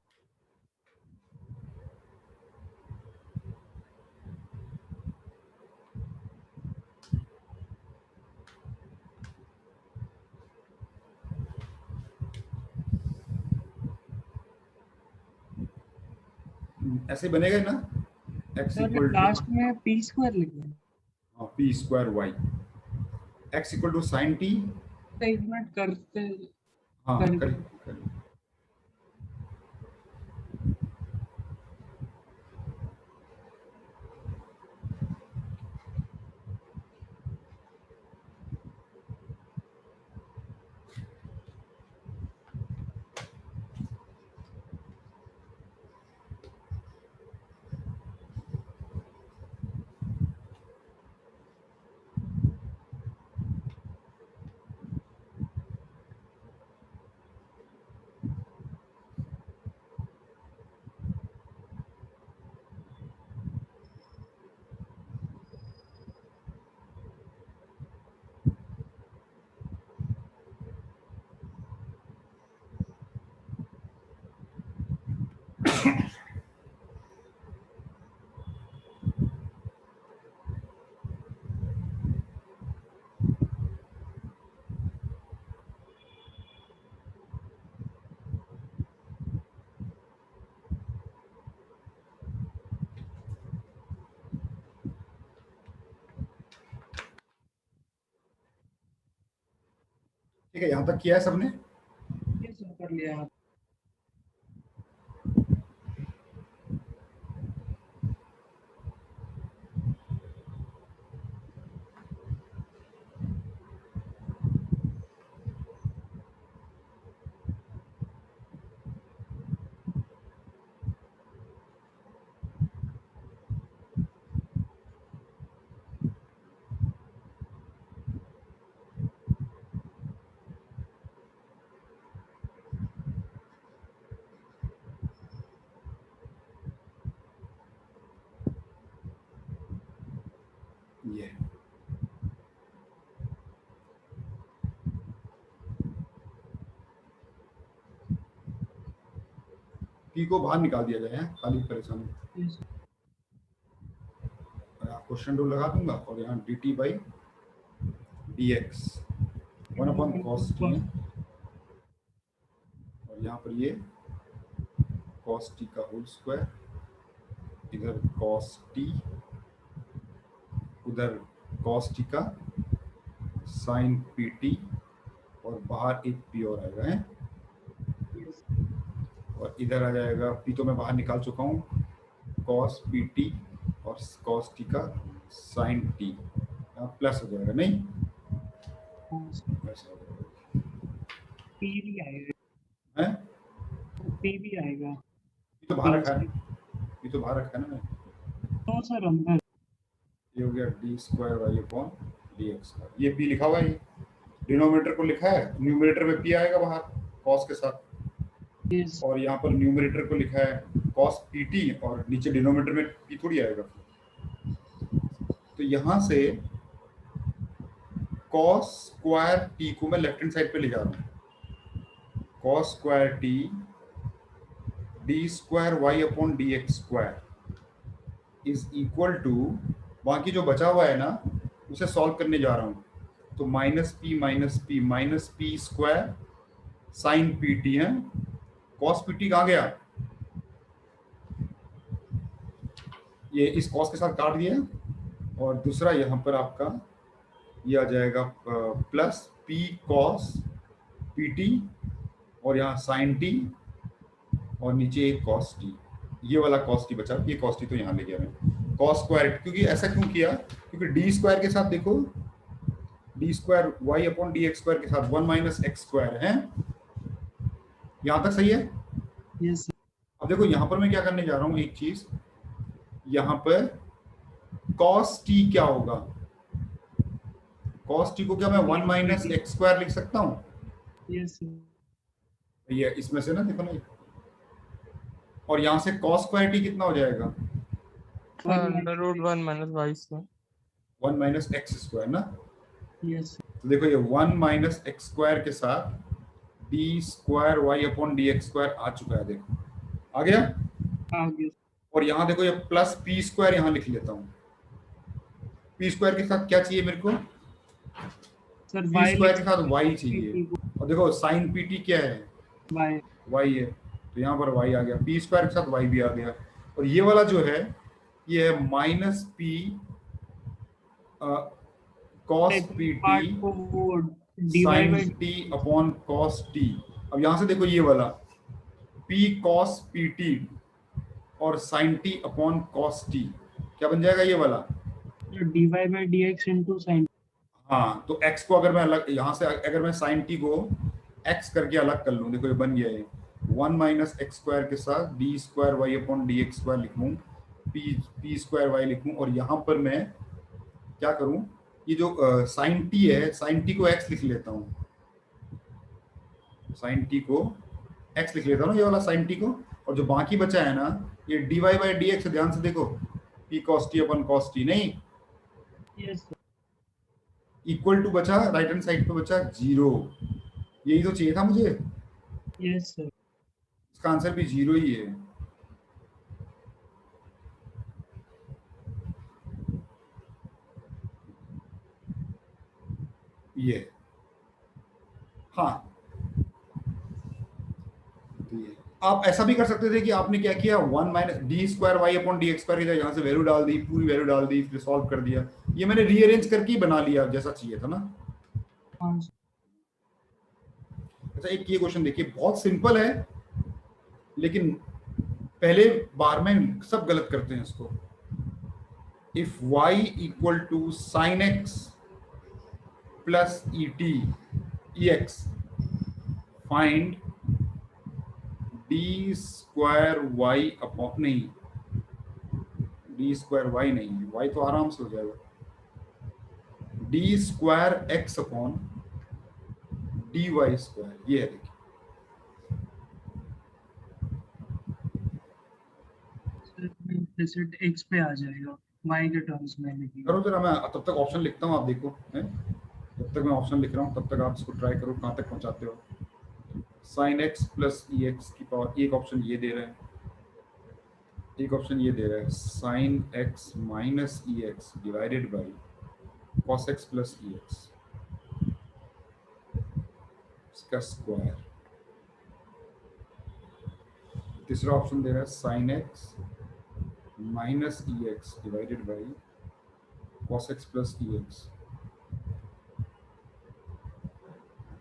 Speaker 1: ऐसे बनेगा ना, x
Speaker 2: sir
Speaker 1: equal to,
Speaker 2: last में p स्क्वायर लिखा है।
Speaker 1: हाँ, p square y, x equal to sine t.
Speaker 2: तो एक मिनट करते
Speaker 1: हाँ
Speaker 2: कर
Speaker 1: करिए करिए। ठीक है, यहाँ तक किया है सबने।
Speaker 2: ये सब कर लिया आप।
Speaker 1: ये पी को बाहर निकाल दिया जाए, खाली परेशानी।
Speaker 2: Yes,
Speaker 1: क्वेश्चन रूल लगा दूंगा और यहाँ D T by d x 1 upon cos T है, और यहाँ पर ये कॉस टी का होल स्क्वायर, इधर कॉस टी, उधर कॉस टी का साइन पी टी, और बाहर एक पी और आएगा है,
Speaker 2: yes.
Speaker 1: और इधर आ जाएगा पी तो मैं बाहर निकाल चुका हूँ, कॉस पी टी और कॉस टी का साइन टी, यहाँ प्लस हो जाएगा, नहीं
Speaker 2: हाँ,
Speaker 1: प्लस हो जाएगा
Speaker 2: p भी आएगा,
Speaker 1: है,
Speaker 2: p भी आएगा।
Speaker 1: ये तो बाहर रखा है, ये तो बाहर रखा है ना मैं,
Speaker 2: तो सर अंदर
Speaker 1: ये हो गया d square Y upon D x, ये पी लिखा हुआ है, ये डिनोमिनेटर को लिखा है, न्यूमरेटर में पी आएगा बाहर कॉस के साथ,
Speaker 2: yes,
Speaker 1: और यहाँ पर न्यूमरेटर को लिखा है cos pt और नीचे डिनोमिनेटर में p थोड़ी आएगा। तो यहाँ से cos स्क्वायर t को मैं लेफ्ट हैंड साइड पे ले जा रहा हूँ। cos square t d square y upon D x square is equal to, बाकी जो बचा हुआ है ना उसे सॉल्व करने जा रहा हूँ। तो minus P square sine P T है। कॉस पी टी कहाँ गया, ये इस कॉस के साथ काट दिया। और दूसरा यहाँ पर आपका ये आ जाएगा plus P cos p t और यहाँ साइन टी और नीचे एक कॉस टी। ये वाला कॉस टी बचा, ये कॉस टी तो यहाँ ले गया मैं। कॉस स्क्वायर, क्योंकि ऐसा क्यों किया, क्योंकि डी स्क्वायर के साथ देखो, d square Y upon D x square के साथ 1 माइनस एक्स स्क्वायर है। यहाँ तक सही है।
Speaker 2: yes,
Speaker 1: अब देखो यहाँ पर मैं क्या करने जा रहा हूँ, एक चीज यहाँ पर cos t क्या होगा, cos t को क्या मैं 1 माइनस एक्स स्क्वायर लिख सकता हूँ।
Speaker 2: yes,
Speaker 1: ये इसमें से ना देखो ना, और यहाँ से cos स्क्वायर t कितना हो जाएगा,
Speaker 3: under root 1 minus y square.
Speaker 1: 1 minus x square ना।
Speaker 2: yes,
Speaker 1: तो देखो ये 1 माइनस एक्स स्क्वायर के साथ d square Y upon D x square आ चुका है, देखो आ गया।
Speaker 2: आगे
Speaker 1: और यहाँ देखो ये प्लस पी स्क्वायर यहाँ लिख लेता हूँ। पी स्क्वायर के साथ क्या चाहिए मेरे को,
Speaker 2: सर
Speaker 1: पी स्क्वायर के साथ वाई चाहिए। और देखो साइन पी टी क्या है,
Speaker 2: y
Speaker 1: वाई है, तो यहाँ पर वाई आ गया, पी स्क्वायर के साथ वाई भी आ गया। और ये वाला जो है ये है minus p cos p
Speaker 2: part
Speaker 1: t
Speaker 2: को वो dy
Speaker 1: sine
Speaker 2: by
Speaker 1: t upon cos t. अब यहाँ से देखो ये वाला पी कॉस पी टी और sine t upon cos t क्या बन जाएगा, ये वाला।
Speaker 2: dy by dx into sin।
Speaker 1: हाँ, तो x को अगर मैं अलग यहाँ से अगर मैं साइन टी को x करके अलग कर लूँ, देखो ये बन गया है 1 माइनस एक्स स्क्वायर के साथ d square Y upon D x square लिखूँ, पी स्क्वायर वाई लिखूँ। और यहाँ पर मैं क्या करूँ, ये जो साइन टी है, साइन टी को x लिख लेता हूँ, साइन टी को x लिख लेता हूँ ये वाला साइन टी को। और जो बाकी बचा है ना ये d y by d x, ध्यान से देखो p cos t upon cos t नहीं,
Speaker 2: yes,
Speaker 1: इक्वल टू बचा राइट हैंड साइड पे बचा 0। यही तो चाहिए था मुझे,
Speaker 2: yes, sir,
Speaker 1: इसका आंसर भी 0 ही है। ये हाँ, तो ये आप ऐसा भी कर सकते थे कि आपने क्या किया 1 minus d square Y upon D x square की यहाँ से वैल्यू डाल दी, पूरी वैल्यू डाल दी, फिर सॉल्व कर दिया। ये मैंने रीअरेंज करके ही बना लिया जैसा चाहिए था ना।
Speaker 2: हाँ,
Speaker 1: अच्छा एक ये क्वेश्चन देखिए, बहुत सिंपल है लेकिन पहले बार में सब गलत करते हैं इसको। If y equal to sine x plus e t e x find d square Y upon, नहीं डी स्क्वायर वाई नहीं है, वाई तो आराम से हो जाएगा, d square x upon d y square. ये है देखिए,
Speaker 2: इम्प्लिसिट x पे आ जाएगा y के टर्म्स में लिखिए।
Speaker 1: करो जरा, मैं तब तक ऑप्शन लिखता हूँ, आप देखो है, जब तक मैं ऑप्शन लिख रहा हूँ तब तक आप इसको ट्राई करो कहाँ तक पहुँचाते हो। Sign x plus e x की पावर, एक ऑप्शन ये दे रहा है, एक ऑप्शन ये दे रहा है sine x minus e x divided by cos x plus e x इसका स्क्वायर। तीसरा ऑप्शन दे रहा है sine x minus e x divided by cos x plus e x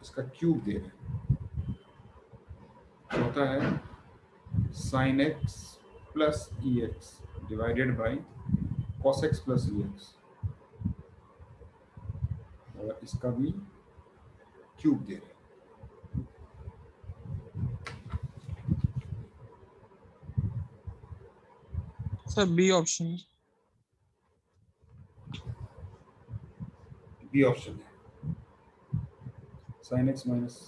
Speaker 1: इसका क्यूब दे रहा है। होता है sine x plus e x divided by cos x plus e x और इसका भी क्यूब दे रहा है।
Speaker 3: Sir B option,
Speaker 1: B option है साइन एक्स माइनस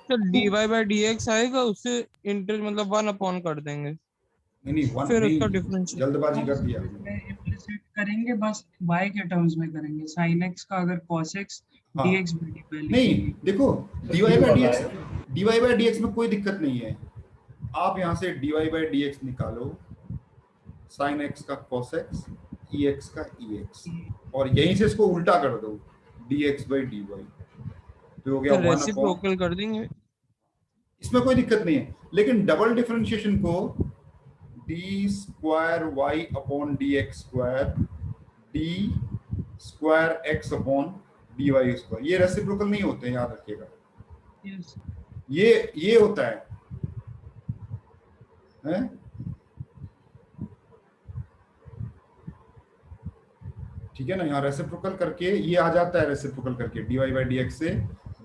Speaker 3: तो dy बाय dx आएगा, उससे इंटर मतलब 1 अपॉन कर देंगे,
Speaker 1: नहीं वन
Speaker 3: फिर उसका
Speaker 1: नहीं,
Speaker 3: डिफरेंशियल।
Speaker 1: जल्दबाजी कर दिया।
Speaker 2: इसमें इम्प्लिसिट करेंगे, बस y के टर्म्स में करेंगे। sin x का अगर cos x
Speaker 1: हाँ
Speaker 2: dx by dy
Speaker 1: नहीं
Speaker 2: लिखेंगे।
Speaker 1: देखो, dy बाई dx में कोई दिक्कत नहीं है। आप यहाँ से dy बाई dx निकालो, sin x का cos x, ex का ex, और यहीं से इसको उल्टा कर दो, dx बाई dy, तो हो गया
Speaker 3: तो
Speaker 1: 1 अपॉन,
Speaker 3: रेसिप्रोकल कर देंगे।
Speaker 1: इसमें कोई दिक्कत नहीं है। लेकिन डबल डिफरेंशिएशन को d square Y upon D x square d square x upon d y square, ये रेसिप्रोकल नहीं होते हैं, याद रखिएगा।
Speaker 2: Yes.
Speaker 1: ये होता है, हैं? ठीक है ना, यहाँ रेसिप्रोकल करके ये आ जाता है, रेसिप्रोकल करके d y by d x से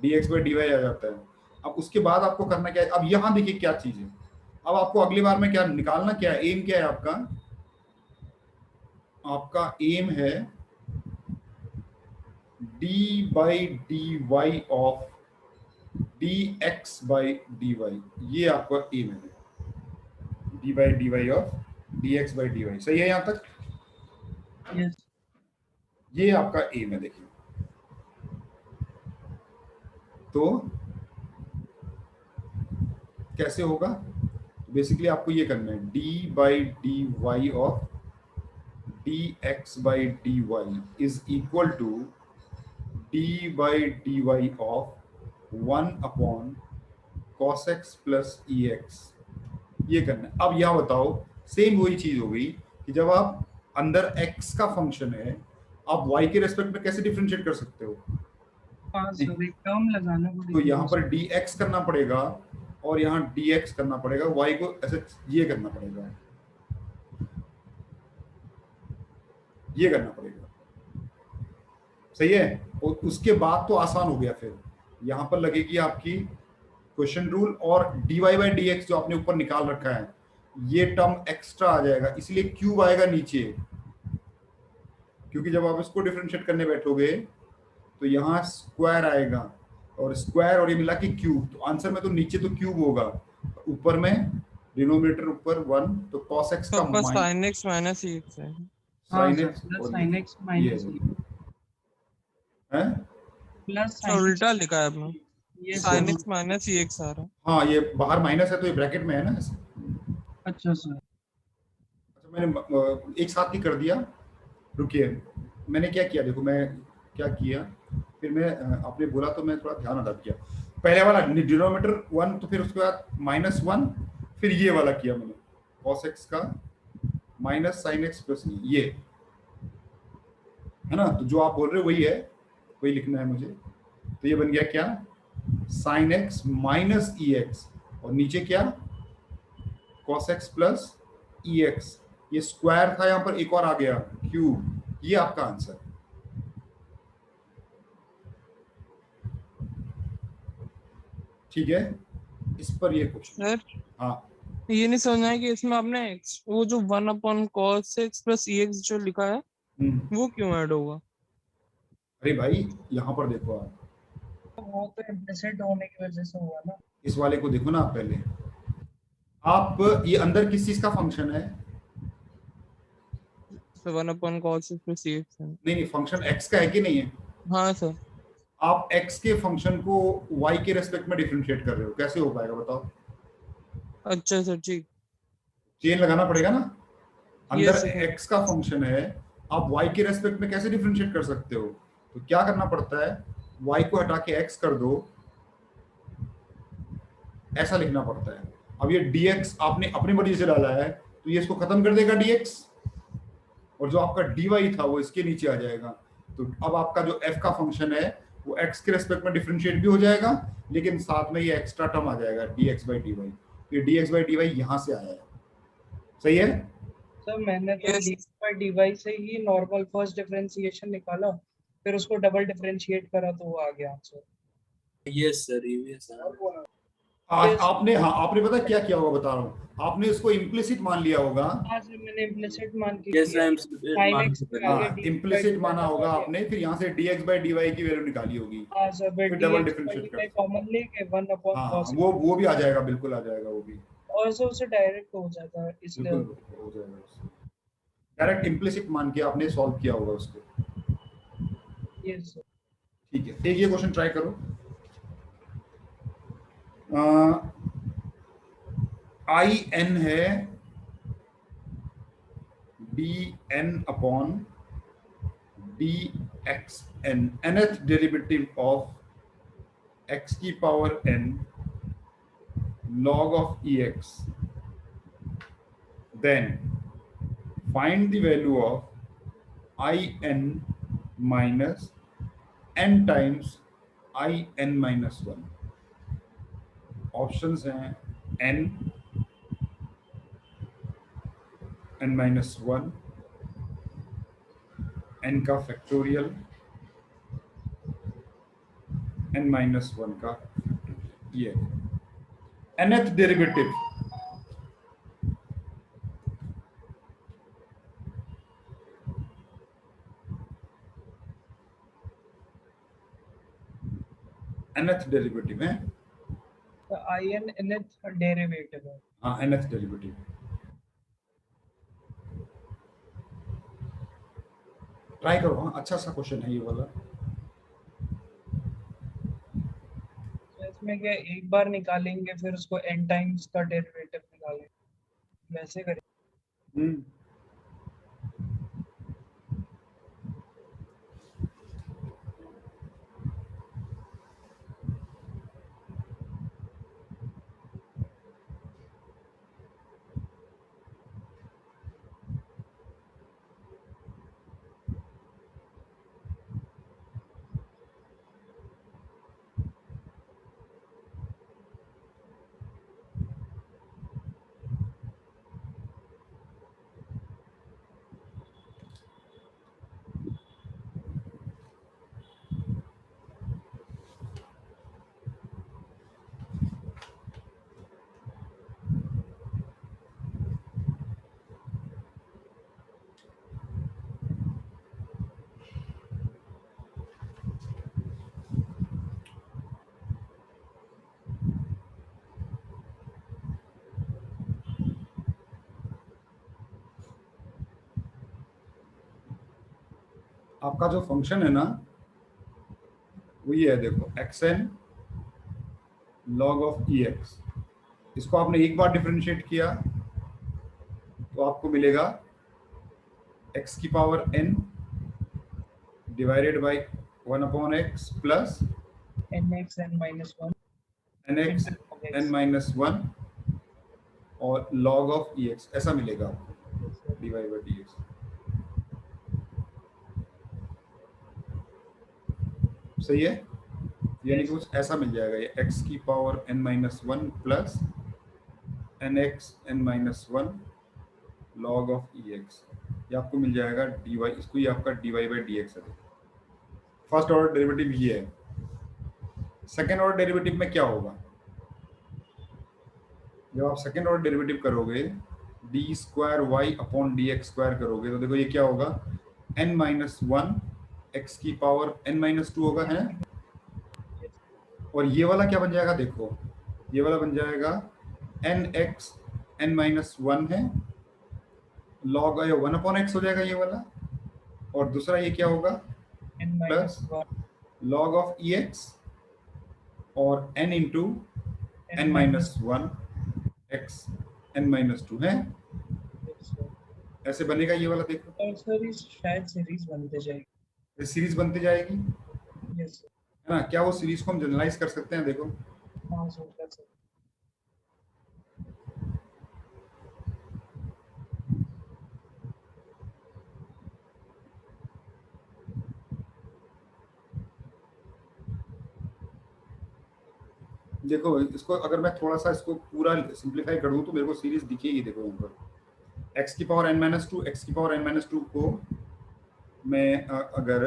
Speaker 1: d x by d y आ जाता है। अब उसके बाद आपको करना क्या है, अब यहाँ देखिए क्या चीज है। अब आपको अगली बार में क्या निकालना, क्या है एम, क्या है आपका, आपका एम है d by d y of d x by d y, ये आपका एम है, d by d y of d x by d y. सही है यहाँ तक?
Speaker 2: Yes.
Speaker 1: ये आपका एम है। देखिए तो कैसे होगा, बेसिकली आपको ये करना है d by d y of d x by d y is equal to d by d y of 1 upon cos x plus e x, ये करना है। अब यह बताओ, सेम वही चीज हो गई कि जब आप अंदर x का फंक्शन है, आप y के रेस्पेक्ट में कैसे डिफरेंशिएट कर सकते हो?
Speaker 2: हाँ सर, एक टर्म लगाना
Speaker 1: तो
Speaker 2: पड़ेगा।
Speaker 1: यहाँ पर dx करना पड़ेगा और यहाँ dx करना पड़ेगा, y को ऐसे ये करना पड़ेगा, ये करना पड़ेगा। सही है? और उसके बाद तो आसान हो गया, फिर यहाँ पर लगेगी आपकी क्वेश्चन रूल, और dy बाई dx जो आपने ऊपर निकाल रखा है, ये टर्म एक्स्ट्रा आ जाएगा, इसलिए क्यूब आएगा नीचे, क्योंकि जब आप इसको डिफरेंशिएट करने बैठोगे तो यहाँ स्क्वायर आएगा, और स्क्वायर और ये मिला के क्यूब, तो आंसर में तो नीचे तो क्यूब होगा, ऊपर में डिनोमिनेटर ऊपर 1, तो cos x
Speaker 3: तो
Speaker 1: का
Speaker 3: आपका sin x माइनस x है।
Speaker 2: हाँ
Speaker 1: sin
Speaker 2: सर,
Speaker 1: x
Speaker 2: प्लस
Speaker 1: और
Speaker 2: sin x माइनस
Speaker 1: हैं,
Speaker 2: प्लस
Speaker 3: तो उल्टा लिखा है आपने,
Speaker 2: ये
Speaker 3: sin x माइनस x आ रहा है।
Speaker 1: हाँ ये बाहर माइनस है तो ये ब्रैकेट में है ना ऐसे।
Speaker 2: अच्छा सर,
Speaker 1: अच्छा मैंने एक साथ ही कर दिया, रुकिए मैंने क्या किया, देखो मैं क्या किया, फिर मैं आपने बोला तो मैं थोड़ा ध्यान अदा किया। पहले वाला डिनोमिनेटर 1, तो फिर उसके बाद -1, फिर ये वाला किया मैंने cos x का माइनस sin x प्लस ये है ना, तो जो आप बोल रहे हो वही है, वही लिखना है मुझे। तो ये बन गया क्या, sin x minus e x, और नीचे क्या cos x plus e x, ये स्क्वायर था, यहाँ पर एक और आ गया क्यूब, ये आपका आंसर। ठीक है, इस पर ये क्वेश्चन।
Speaker 3: सर
Speaker 1: हाँ
Speaker 3: ये नहीं समझना है कि इसमें आपने x वो जो 1 upon cos x plus ex जो लिखा है वो क्यों ऐड होगा?
Speaker 1: अरे भाई यहाँ पर देखो आप,
Speaker 2: वो तो इम्प्लिसिट होने की वजह से हुआ ना।
Speaker 1: इस वाले को देखो ना आप पहले, आप ये अंदर किस चीज का फंक्शन है?
Speaker 3: तो 1 upon cos x plus ex है।
Speaker 1: नहीं फंक्शन x का है कि नहीं है?
Speaker 3: हाँ सर।
Speaker 1: आप x के फंक्शन को y के रेस्पेक्ट में डिफरेंशिएट कर रहे हो, कैसे हो पाएगा बताओ?
Speaker 3: अच्छा सर ठीक।
Speaker 1: चेन लगाना पड़ेगा ना, अंदर
Speaker 3: Yes, sir.
Speaker 1: x का फंक्शन है, आप y के रेस्पेक्ट में कैसे डिफरेंशिएट कर सकते हो? तो क्या करना पड़ता है, y को हटा के x कर दो, ऐसा लिखना पड़ता है। अब ये dx आपने अपनी मर्जी से डाला है, तो ये इसको खत्म कर देगा dx, और जो आपका dy था वो इसके नीचे आ जाएगा। तो अब आपका जो f का फंक्शन है वो x के रेस्पेक्ट में डिफरेंशिएट भी हो जाएगा, लेकिन साथ में ये एक्स्ट्रा टर्म आ जाएगा dx बाई dy, ये dx बाई dy यहाँ से आया है। सही है?
Speaker 2: सर मैंने तो
Speaker 3: Yes.
Speaker 2: D by d y से ही नॉर्मल फर्स्ट डिफरेंशिएशन निकाला, फिर उसको डबल डिफरेंशिएट करा तो वो आ गया आंसर।
Speaker 4: यस सर, ये सर।
Speaker 1: आपने, हाँ आपने पता क्या किया होगा, बता रहा हूँ, आपने इसको इम्प्लिसिट मान लिया होगा।
Speaker 2: हाँ सर, मैंने इम्प्लिसिट मान के
Speaker 4: Yes,
Speaker 2: किया
Speaker 4: I am
Speaker 2: है। sin x पे आगे
Speaker 1: हाँ,
Speaker 2: dx
Speaker 1: इम्प्लिसिट
Speaker 2: by
Speaker 1: माना
Speaker 2: dy
Speaker 1: होगा
Speaker 2: लगा दिया।
Speaker 1: आपने, फिर यहाँ से dx by dy की वैल्यू निकाली होगी,
Speaker 2: हाँ सर,
Speaker 1: फिर
Speaker 2: फिर
Speaker 1: double
Speaker 2: dx by
Speaker 1: differentiate
Speaker 2: dy
Speaker 1: कर।
Speaker 2: कॉमन लेके 1 upon
Speaker 1: हाँ
Speaker 2: cos
Speaker 1: वो भी आ जाएगा, बिल्कुल आ जाएगा वो भी,
Speaker 2: और सर उसे डायरेक्ट हो जाता है इसलिए।
Speaker 1: बिल्कुल हो जाएगा उससे। डायरेक्ट इम्प्लिसिट मान के आपने सॉल्व किया होगा उसको।
Speaker 2: ये सर
Speaker 1: ठीक है, एक ये क्वेश्चन ट्राई करो। आई एन है d n upon D x n, nth derivative of x की power n log of ex, then find the value of in minus n times in minus 1। Options हैं n, n minus 1, n का factorial, n minus 1 का ये nth derivative. nth derivative है,
Speaker 2: in nth derivative है।
Speaker 1: हाँ nth derivative. Try करो, हाँ अच्छा सा क्वेश्चन है ये वाला।
Speaker 2: तो इसमें क्या एक बार निकालेंगे फिर उसको n टाइम्स का डेरिवेटिव निकालेंगे, वैसे करें।
Speaker 1: आपका जो फंक्शन है ना वो ये है, देखो xn log of ex, इसको आपने एक बार डिफरेंशिएट किया तो आपको मिलेगा x की power n divided by 1 upon x plus
Speaker 2: nx n minus 1
Speaker 1: nx n minus 1 और log of ex ऐसा मिलेगा आपको, डिवाइड बाय dx। सही है, यानी कि कुछ ऐसा मिल जाएगा, ये x की power n minus 1 plus nx n minus 1 log of ex, ये आपको मिल जाएगा dy, इसको ये आपका dy by dx है। फर्स्ट ऑर्डर डेरिवेटिव ये है। सेकेंड ऑर्डर डेरिवेटिव में क्या होगा, जब आप सेकेंड ऑर्डर डेरिवेटिव करोगे d square Y upon D x square करोगे तो देखो ये क्या होगा, n माइनस 1 एक्स की पावर n माइनस 2 होगा, है। और ये वाला क्या बन जाएगा, देखो ये वाला बन जाएगा n x n माइनस 1 है लॉग 1 अपॉन एक्स हो जाएगा ये वाला, और दूसरा ये क्या होगा
Speaker 2: n minus 1
Speaker 1: log of e x और n into n minus 1 x n minus 2 है, ऐसे बनेगा ये वाला। देखो
Speaker 2: और सर इस शायद सीरीज बनते जाएगी,
Speaker 1: सीरीज बनती जाएगी,
Speaker 2: यस
Speaker 1: है ना। क्या वो सीरीज को हम जनरलाइज कर सकते हैं, देखो
Speaker 2: हाँ सर कर सकते।
Speaker 1: देखो इसको अगर मैं थोड़ा सा इसको पूरा सिंप्लीफाई कर दूं तो मेरे को सीरीज दिखेगी। देखो यहाँ पर x की पावर n माइनस 2 x की पावर n माइनस 2 को मैं अगर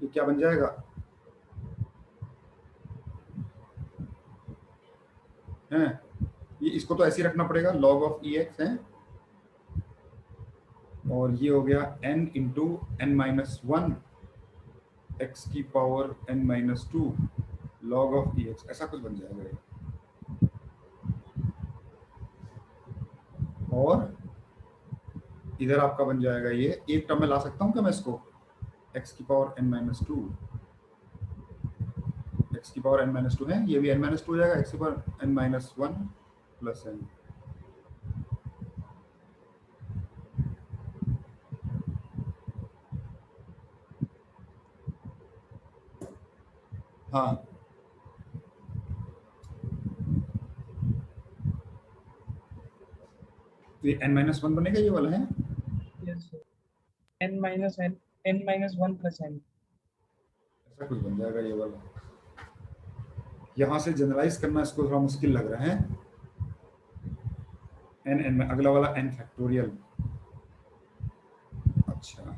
Speaker 1: ये क्या बन जाएगा, है ये इसको तो ऐसे ही रखना पड़ेगा, log ऑफ ई एक्स है, और ये हो गया n into n minus one x की power n minus two log of e x, ऐसा कुछ बन जाएगा ये। और इधर आपका बन जाएगा ये, एक टर्म में ला सकता हूँ क्या मैं इसको, x की power n minus to, x की पावर n माइनस टू है, ये भी n माइनस टू हो जाएगा, x की power n minus one plus n। हाँ तो ये n माइनस वन बनेगा, ये वाला है,
Speaker 2: yes sir, n-1 plus n।
Speaker 1: ऐसा कुछ बन जाएगा ये वाला। यहाँ से जनरलाइज करना इसको थोड़ा मुश्किल लग रहा है, n में अगला वाला n फैक्टोरियल। अच्छा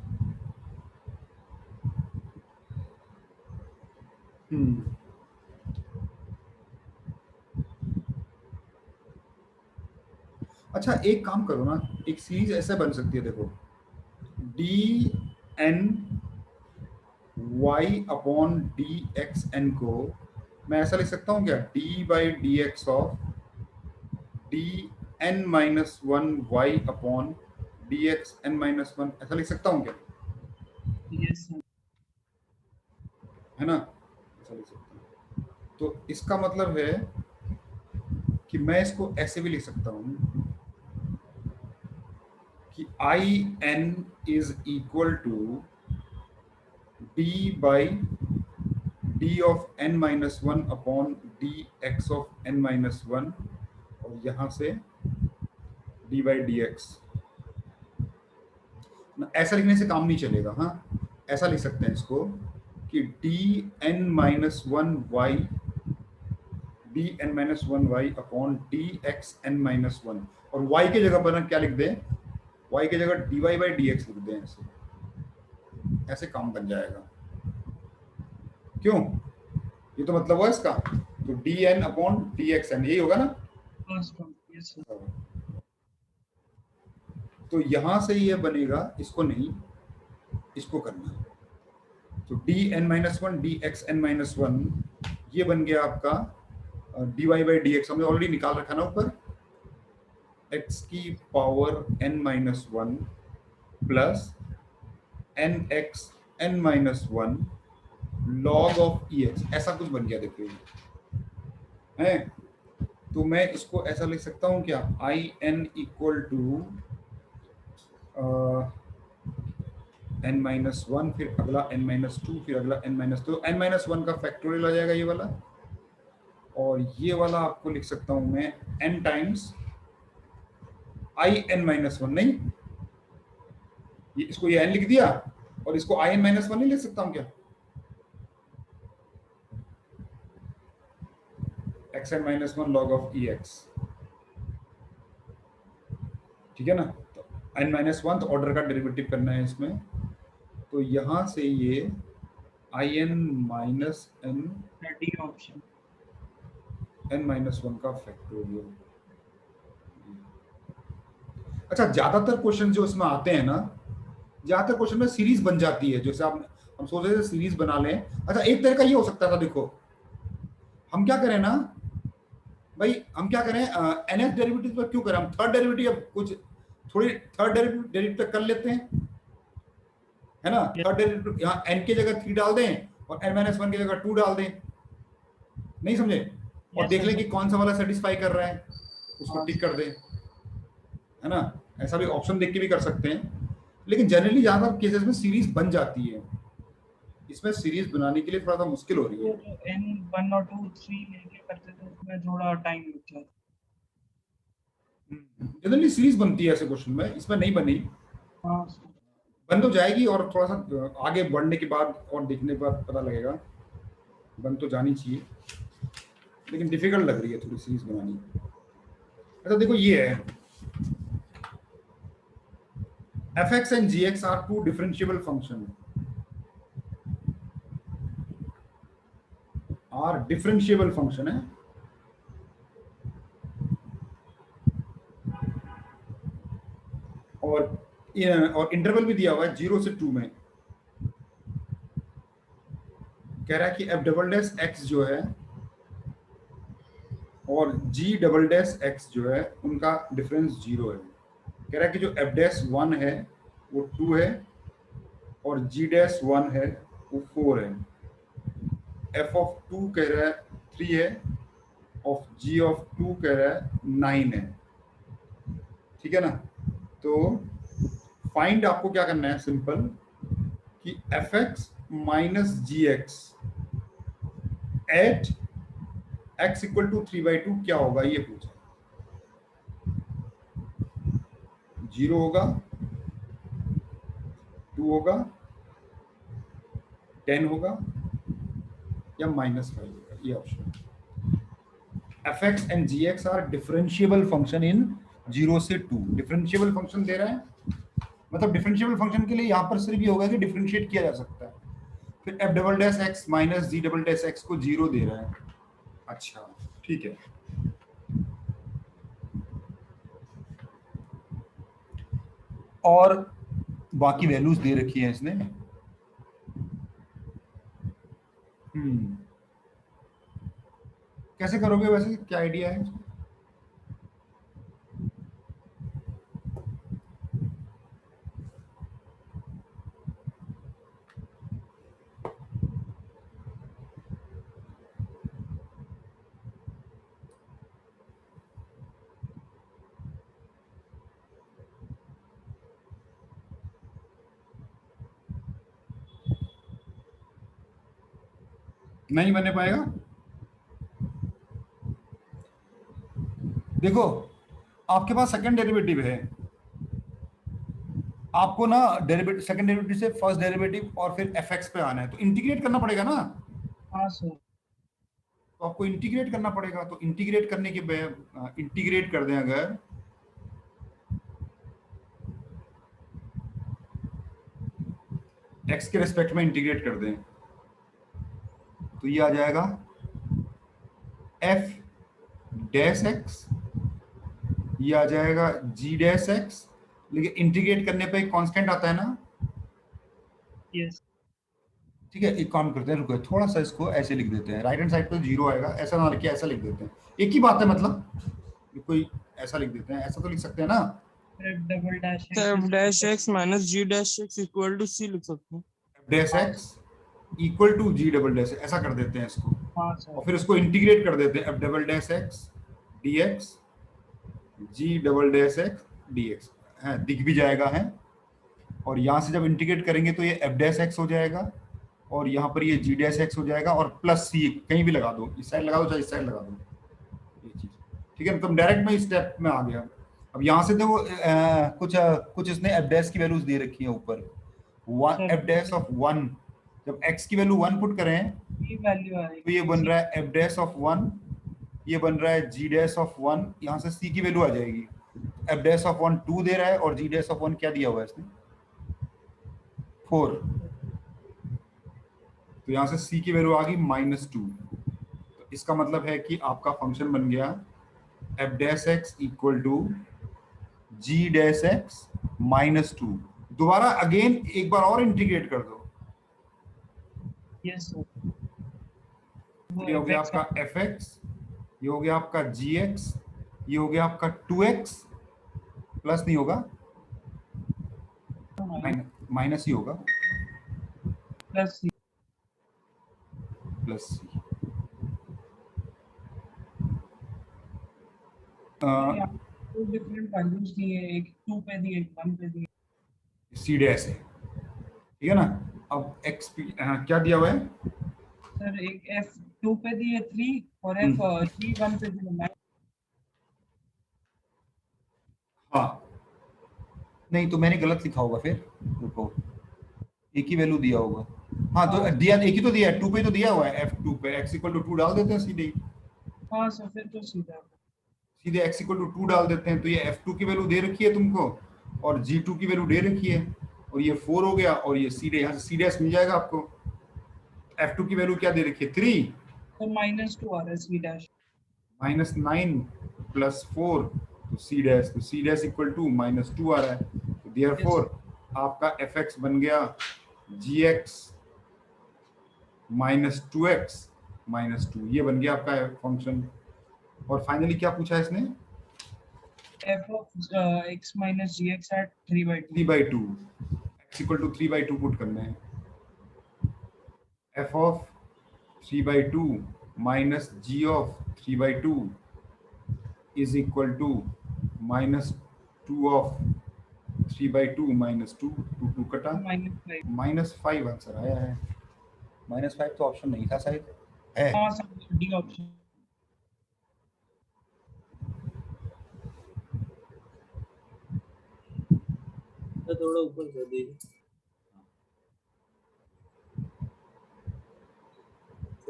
Speaker 1: अच्छा एक काम करो ना, एक सीरीज ऐसे बन सकती है, देखो d n y upon D x n को मैं ऐसा लिख सकता हूँ क्या, d by d x of d n minus one y upon D x n minus one, ऐसा लिख सकता हूँ क्या,
Speaker 2: यस सर।
Speaker 1: है ना, ऐसा लिख सकता हूँ। तो इसका मतलब है कि मैं इसको ऐसे भी लिख सकता हूँ कि I n is equal to d by d of n minus one upon D x of n minus one, और यहां से डी बाई डी एक्स। ऐसा लिखने से काम नहीं चलेगा, हाँ ऐसा लिख सकते हैं इसको कि d n minus one y upon D x n minus one, और y के जगह पर क्या लिख दें, y के जगह dy बाई डी एक्स लिख दें, ऐसे ऐसे काम बन जाएगा। क्यों, ये तो मतलब हुआ इसका, तो d n upon D x n, यही होगा ना।
Speaker 2: Yes sir.
Speaker 1: तो यहां से ये बनेगा, इसको नहीं इसको करना, तो d n minus one d x n minus one, ये बन गया आपका d y by d x, हमने ऑलरेडी निकाल रखा ना ऊपर, एक्स की power n minus one plus n x n minus one log of e x, ऐसा कुछ बन गया देखो ये है। तो मैं इसको ऐसा लिख सकता हूँ क्या, I n equal to n minus one, फिर अगला n माइनस टू, फिर अगला n minus two, n minus one का फैक्टोरियल आ जाएगा ये वाला, और ये वाला आपको लिख सकता हूं मैं n times I n minus one, नहीं ये इसको ये n लिख दिया, और इसको आई एन माइनस वन नहीं लिख सकता हूं क्या, x n minus one log of e x, ठीक है ना। तो n माइनस वन, तो ऑर्डर का डेरिवेटिव करना है इसमें, तो यहां से ये I n minus n
Speaker 2: d option
Speaker 1: n minus one का फैक्टोरियल। अच्छा ज्यादातर क्वेश्चन जो इसमें आते हैं ना, ज्यादातर क्वेश्चन में सीरीज बन जाती है, जैसे आप हम सोच रहे थे सीरीज बना लें। अच्छा एक तरीका ये हो सकता था, देखो हम क्या करें ना भाई, हम क्या करें nth डेरिवेटिव पर क्यों करें, हम थर्ड डेरिवेटिव कुछ थोड़ी थर्ड डेरिवेटिव कर लेते हैं, है ना। थर्ड डेरिवेटिव यहाँ n की जगह 3 डाल दें और n माइनस वन की जगह 2 डाल दें, नहीं समझे, और देख लें कि कौन सा वाला सेटिस्फाई कर रहा है, उसको टिक कर दें, है ना। ऐसा भी ऑप्शन देख के भी कर सकते हैं, लेकिन जनरली ज्यादातर केसेस में सीरीज बन जाती है, इसमें सीरीज बनाने के लिए थोड़ा सा मुश्किल हो रही है।
Speaker 2: n 1 और 2 3 लेके करते थे, उसमें थोड़ा टाइम लग जाता।
Speaker 1: जनरली सीरीज बनती है ऐसे क्वेश्चन में, इसमें नहीं बनी,
Speaker 2: हाँ
Speaker 1: बन तो जाएगी, और थोड़ा सा आगे बढ़ने के बाद और देखने के बाद पता लगेगा, बन तो जानी चाहिए, लेकिन डिफिकल्ट लग रही है थोड़ी सीरीज बनानी। अच्छा देखो ये है, fx and gx are two differentiable function, है, और इंटरवल भी दिया हुआ है 0 से 2 में। कह रहा है कि एफ डबल डैश एक्स जो है और जी डबल डैश एक्स जो है उनका डिफरेंस 0 है। कह रहा है कि जो एफ डैश 1 है वो 2 है और जी डैश 1 है वो 4 है। एफ ऑफ 2 कह रहा है 3 है और जी ऑफ 2 कह रहा है 9 है। ठीक है ना। तो फाइंड आपको क्या करना है, सिंपल, कि f x minus g x at x equal to 3/2 क्या होगा, ये पूछा। 0 होगा, 2 होगा, 10 होगा या -5 होगा, ये option. F x and g x are differentiable function in 0 से 2। डिफरेंशिएबल फंक्शन दे रहा है, मतलब डिफरेंशिएबल फंक्शन के लिए यहां पर सिर्फ ये होगा कि डिफरेंशिएट किया जा सकता है। फिर f double dash x minus g double dash x को 0 दे रहा है। अच्छा ठीक है। और बाकी वैल्यूज दे रखी है इसने। कैसे करोगे वैसे, क्या आइडिया है? नहीं बने पाएगा। देखो आपके पास सेकंड डेरिवेटिव है, आपको ना डेरिवेटिव सेकंड डेरिवेटिव से फर्स्ट डेरिवेटिव और फिर एफ एक्स पे आना है, तो इंटीग्रेट करना पड़ेगा ना।
Speaker 2: हाँ सर।
Speaker 1: तो आपको इंटीग्रेट करना पड़ेगा। तो इंटीग्रेट करने के इंटीग्रेट कर दें अगर, एक्स के रिस्पेक्ट में इंटीग्रेट कर दें तो ये आ जाएगा एफ डैश एक्स, ये आ जाएगा जी डैश एक्स, लेकिन इंटीग्रेट करने पे एक कांस्टेंट आता है ना।
Speaker 2: यस।
Speaker 1: ठीक है, एक काम करते हैं, रुको थोड़ा सा इसको ऐसे लिख देते हैं, राइट हैंड साइड पे 0 आएगा, ऐसा ना लिखिए, ऐसा लिख देते हैं, एक ही बात है मतलब। कोई ऐसा लिख देते हैं, ऐसा तो लिख सकते हैं ना।
Speaker 2: F double dash
Speaker 3: f dash x minus g dash x equal to c लिख सकते हैं।
Speaker 1: Dash x equal to g double dash, ऐसा कर देते हैं इसको।
Speaker 2: हाँ सर।
Speaker 1: और फिर इसको इंटीग्रेट कर देते हैं, f double dash x d x g double dash x d x है, दिख भी जाएगा है। और यहाँ से जब इंटीग्रेट करेंगे तो ये एफ डैश एक्स हो जाएगा और यहाँ पर ये जी डैश एक्स हो जाएगा और प्लस सी कहीं भी लगा दो, इस साइड लगा दो चाहे इस साइड लगा दो, ये चीज। ठीक है, मतलब डायरेक्ट में इस स्टेप में आ गया। अब यहाँ से देखो कुछ इसने एफ डैश की वैल्यूज दे रखी है ऊपर। एफ डैश ऑफ 1, जब x की वैल्यू 1 पुट करें
Speaker 2: ये वैल्यू आएगी
Speaker 1: तो ये बन रहा है एफ डैश ऑफ 1, ये बन रहा है जी डैश ऑफ 1, यहाँ से c की वैल्यू आ जाएगी। एफ डैश ऑफ 1 2 दे रहा है और जी डैश ऑफ 1 क्या दिया हुआ है इसने, 4। तो यहाँ से c की वैल्यू आ गई -2। तो इसका मतलब है कि आपका फंक्शन बन गया f dash x equal to g dash x -2। दोबारा अगेन एक बार और इंटीग्रेट कर दो।
Speaker 2: Yes sir.
Speaker 1: ये हो गया आपका एफ एक्स, ये हो गया आपका जी एक्स, ये हो गया आपका 2x, प्लस नहीं होगा, माइनस ही होगा,
Speaker 2: प्लस सी।
Speaker 1: प्लस सी।
Speaker 2: दो डिफरेंट वैल्यूज दिए, एक 2 पे दिए, एक 1 पे दिए।
Speaker 1: सी डैश है, ठीक है ना। अब एक्स क्या दिया हुआ है
Speaker 2: सर, एक एफ 2 पे दिए 3 और एफ जी 1 पे दिए 9।
Speaker 1: हाँ नहीं, तो मैंने गलत लिखा होगा फिर, रुको, एक ही वैल्यू दिया होगा। हाँ तो दिया, एक ही तो दिया है, 2 पे तो दिया हुआ है, f2 पे x इक्वल टू 2 डाल देते हैं सीधे ही।
Speaker 2: हाँ सर, फिर तो सीधा
Speaker 1: सीधे x इक्वल टू 2 डाल देते हैं, तो ये f2 की वैल्यू दे रखी है तुमको और g2 की वैल्यू दे रखी है और ये 4 हो गया और ये सीधे यहाँ से सी डैश मिल जाएगा आपको। f2 की वैल्यू क्या दे रखी है 3,
Speaker 2: तो -2 आ रहा है सी डैश।
Speaker 1: -9 + 4 तो सी डैश, तो सी डैश इक्वल टू -2 आ रहा है। तो देयरफॉर आपका fx बन गया gx माइनस 2x माइनस 2, ये बन गया आपका फंक्शन। और फाइनली क्या पूछा है इसने?
Speaker 2: f of x minus gx at 3/2
Speaker 1: 3/2, x equal to 3/2 put करना है। f of 3/2 minus g of 3/2 is equal to minus 2 of 3/2 minus 2, 2 कटा,
Speaker 2: -5।
Speaker 1: -5 आंसर आया है। -5 तो ऑप्शन नहीं था शायद, है।
Speaker 2: हाँ सर, डी ऑप्शन।
Speaker 4: थोड़ा ऊपर कर दीजिए,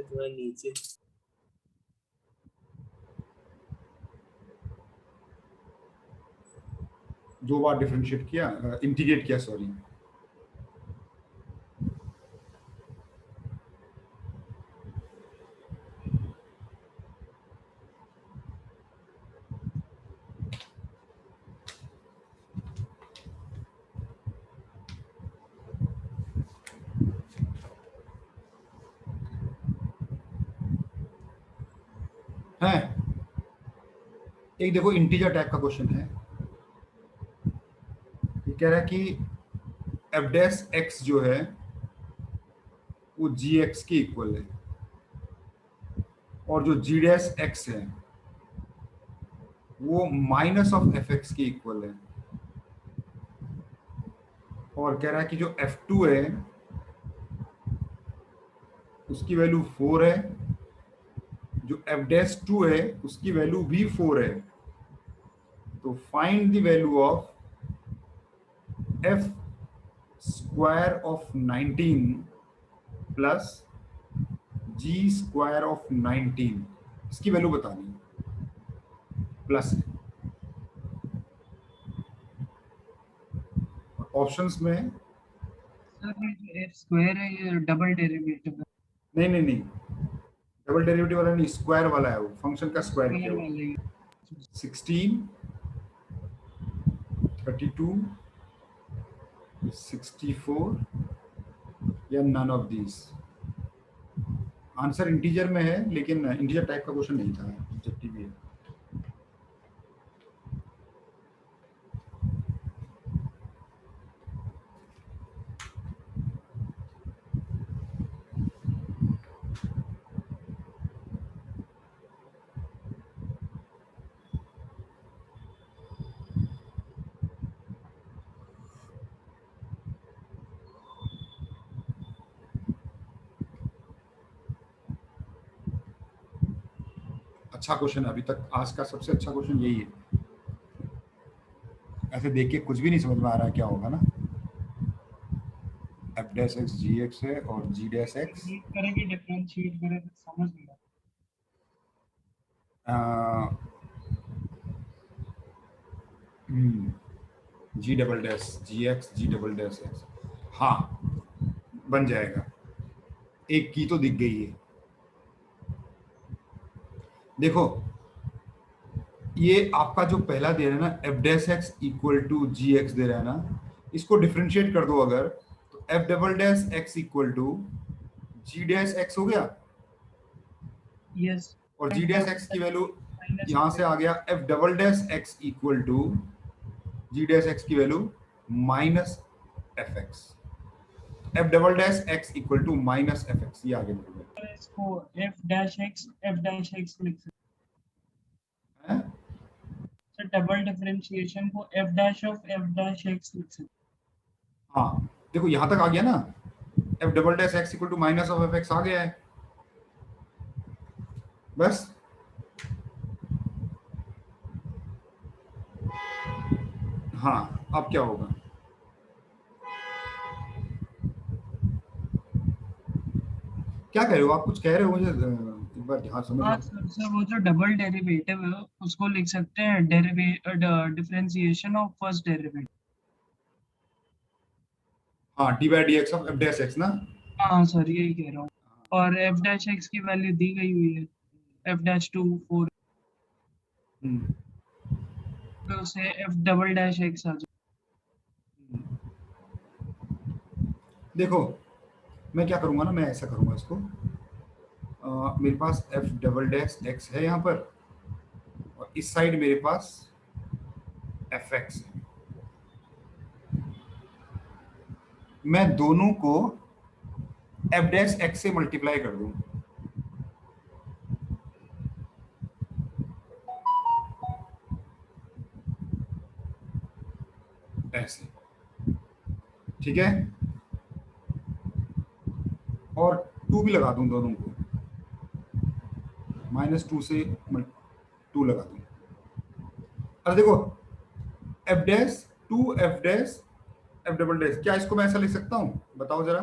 Speaker 4: थोड़ा नीचे।
Speaker 1: दो बार डिफरेंशिएट किया, इंटीग्रेट किया, सॉरी। है एक देखो इंटीजर टाइप का क्वेश्चन है। ये कह रहा है कि एफ डैश एक्स जो है वो जी एक्स के इक्वल है, और जो जी डैश एक्स है वो माइनस ऑफ एफ एक्स के इक्वल है। और कह रहा है कि जो एफ टू है उसकी वैल्यू 4 है, जो एफ डैश टू है उसकी वैल्यू भी 4 है। तो find the value of f square of 19 plus g square of 19, इसकी वैल्यू बतानी है। प्लस ऑप्शंस में
Speaker 2: सर ये जो f स्क्वायर है ये डबल डेरिवेटिव है।
Speaker 1: नहीं, डबल डेरिवेटिव वाला नहीं, स्क्वायर वाला है, वो फंक्शन का स्क्वायर किया हुआ।
Speaker 2: वाला ही।
Speaker 1: 16, 32, 64 या none of these. Answer integer में है, लेकिन इंटीजर टाइप का क्वेश्चन नहीं था, ऑब्जेक्टिव भी है। अच्छा क्वेश्चन है, अभी तक आज का सबसे अच्छा क्वेश्चन यही है। ऐसे देख के कुछ भी नहीं समझ में आ रहा है क्या होगा ना। एफ डैश एक्स जी एक्स है और जी डैश एक्स
Speaker 2: ये करेंगे डिफरेंशिएट करें तो समझ नहीं आता।
Speaker 1: जी डबल डैश जी x g double dash x, हाँ बन जाएगा। एक की तो दिख गई है। देखो ये आपका जो पहला दे रहा है ना, f dash x equal to g x दे रहा है ना, इसको डिफरेंशिएट कर दो अगर, तो f double dash x equal to g dash x हो गया।
Speaker 2: यस।
Speaker 1: और जी डैश एक्स की वैल्यू यहां से आ गया, f double dash x equal to g dash x की value minus f x. F double dash x equal to minus f x, ये आगे बढ़ गया।
Speaker 2: इसको f-x लिख सकते
Speaker 1: हैं?
Speaker 2: हैं। डबल डिफरेंशिएशन को f'(f'(x) लिख सकते हैं।
Speaker 1: हाँ देखो यहां तक आ गया ना, f double dash x equal to minus of f x आ गया है बस। हाँ अब क्या होगा? क्या कह रहे हो आप? कुछ कह रहे हो मुझे एक बार ध्यान समझ
Speaker 2: हाँ
Speaker 1: लो।
Speaker 2: सर वो जो डबल डेरिवेटिव है उसको लिख सकते हैं डिफरेंशिएशन ऑफ फर्स्ट डेरिवेटिव।
Speaker 1: हाँ D by d x of f dash x ना।
Speaker 2: हाँ सर यही कह रहा हूँ। और f'(x) की वैल्यू दी गई हुई है f'(2) 4,
Speaker 1: हम्म,
Speaker 2: तो उसे f'(x) आ जाए।
Speaker 1: देखो मैं क्या करूंगा ना, मैं ऐसा करूंगा इसको, मेरे पास एफ डबल डैश एक्स है यहाँ पर, और इस साइड मेरे पास एफ एक्स है। मैं दोनों को एफ डैश एक्स से मल्टीप्लाई कर दूं, ऐसे, ठीक है, और 2 भी लगा दूं दोनों को, -2 से 2 लगा दूं। अब देखो f dash 2 F dash F double dash, क्या इसको मैं ऐसा लिख सकता हूं, बताओ जरा,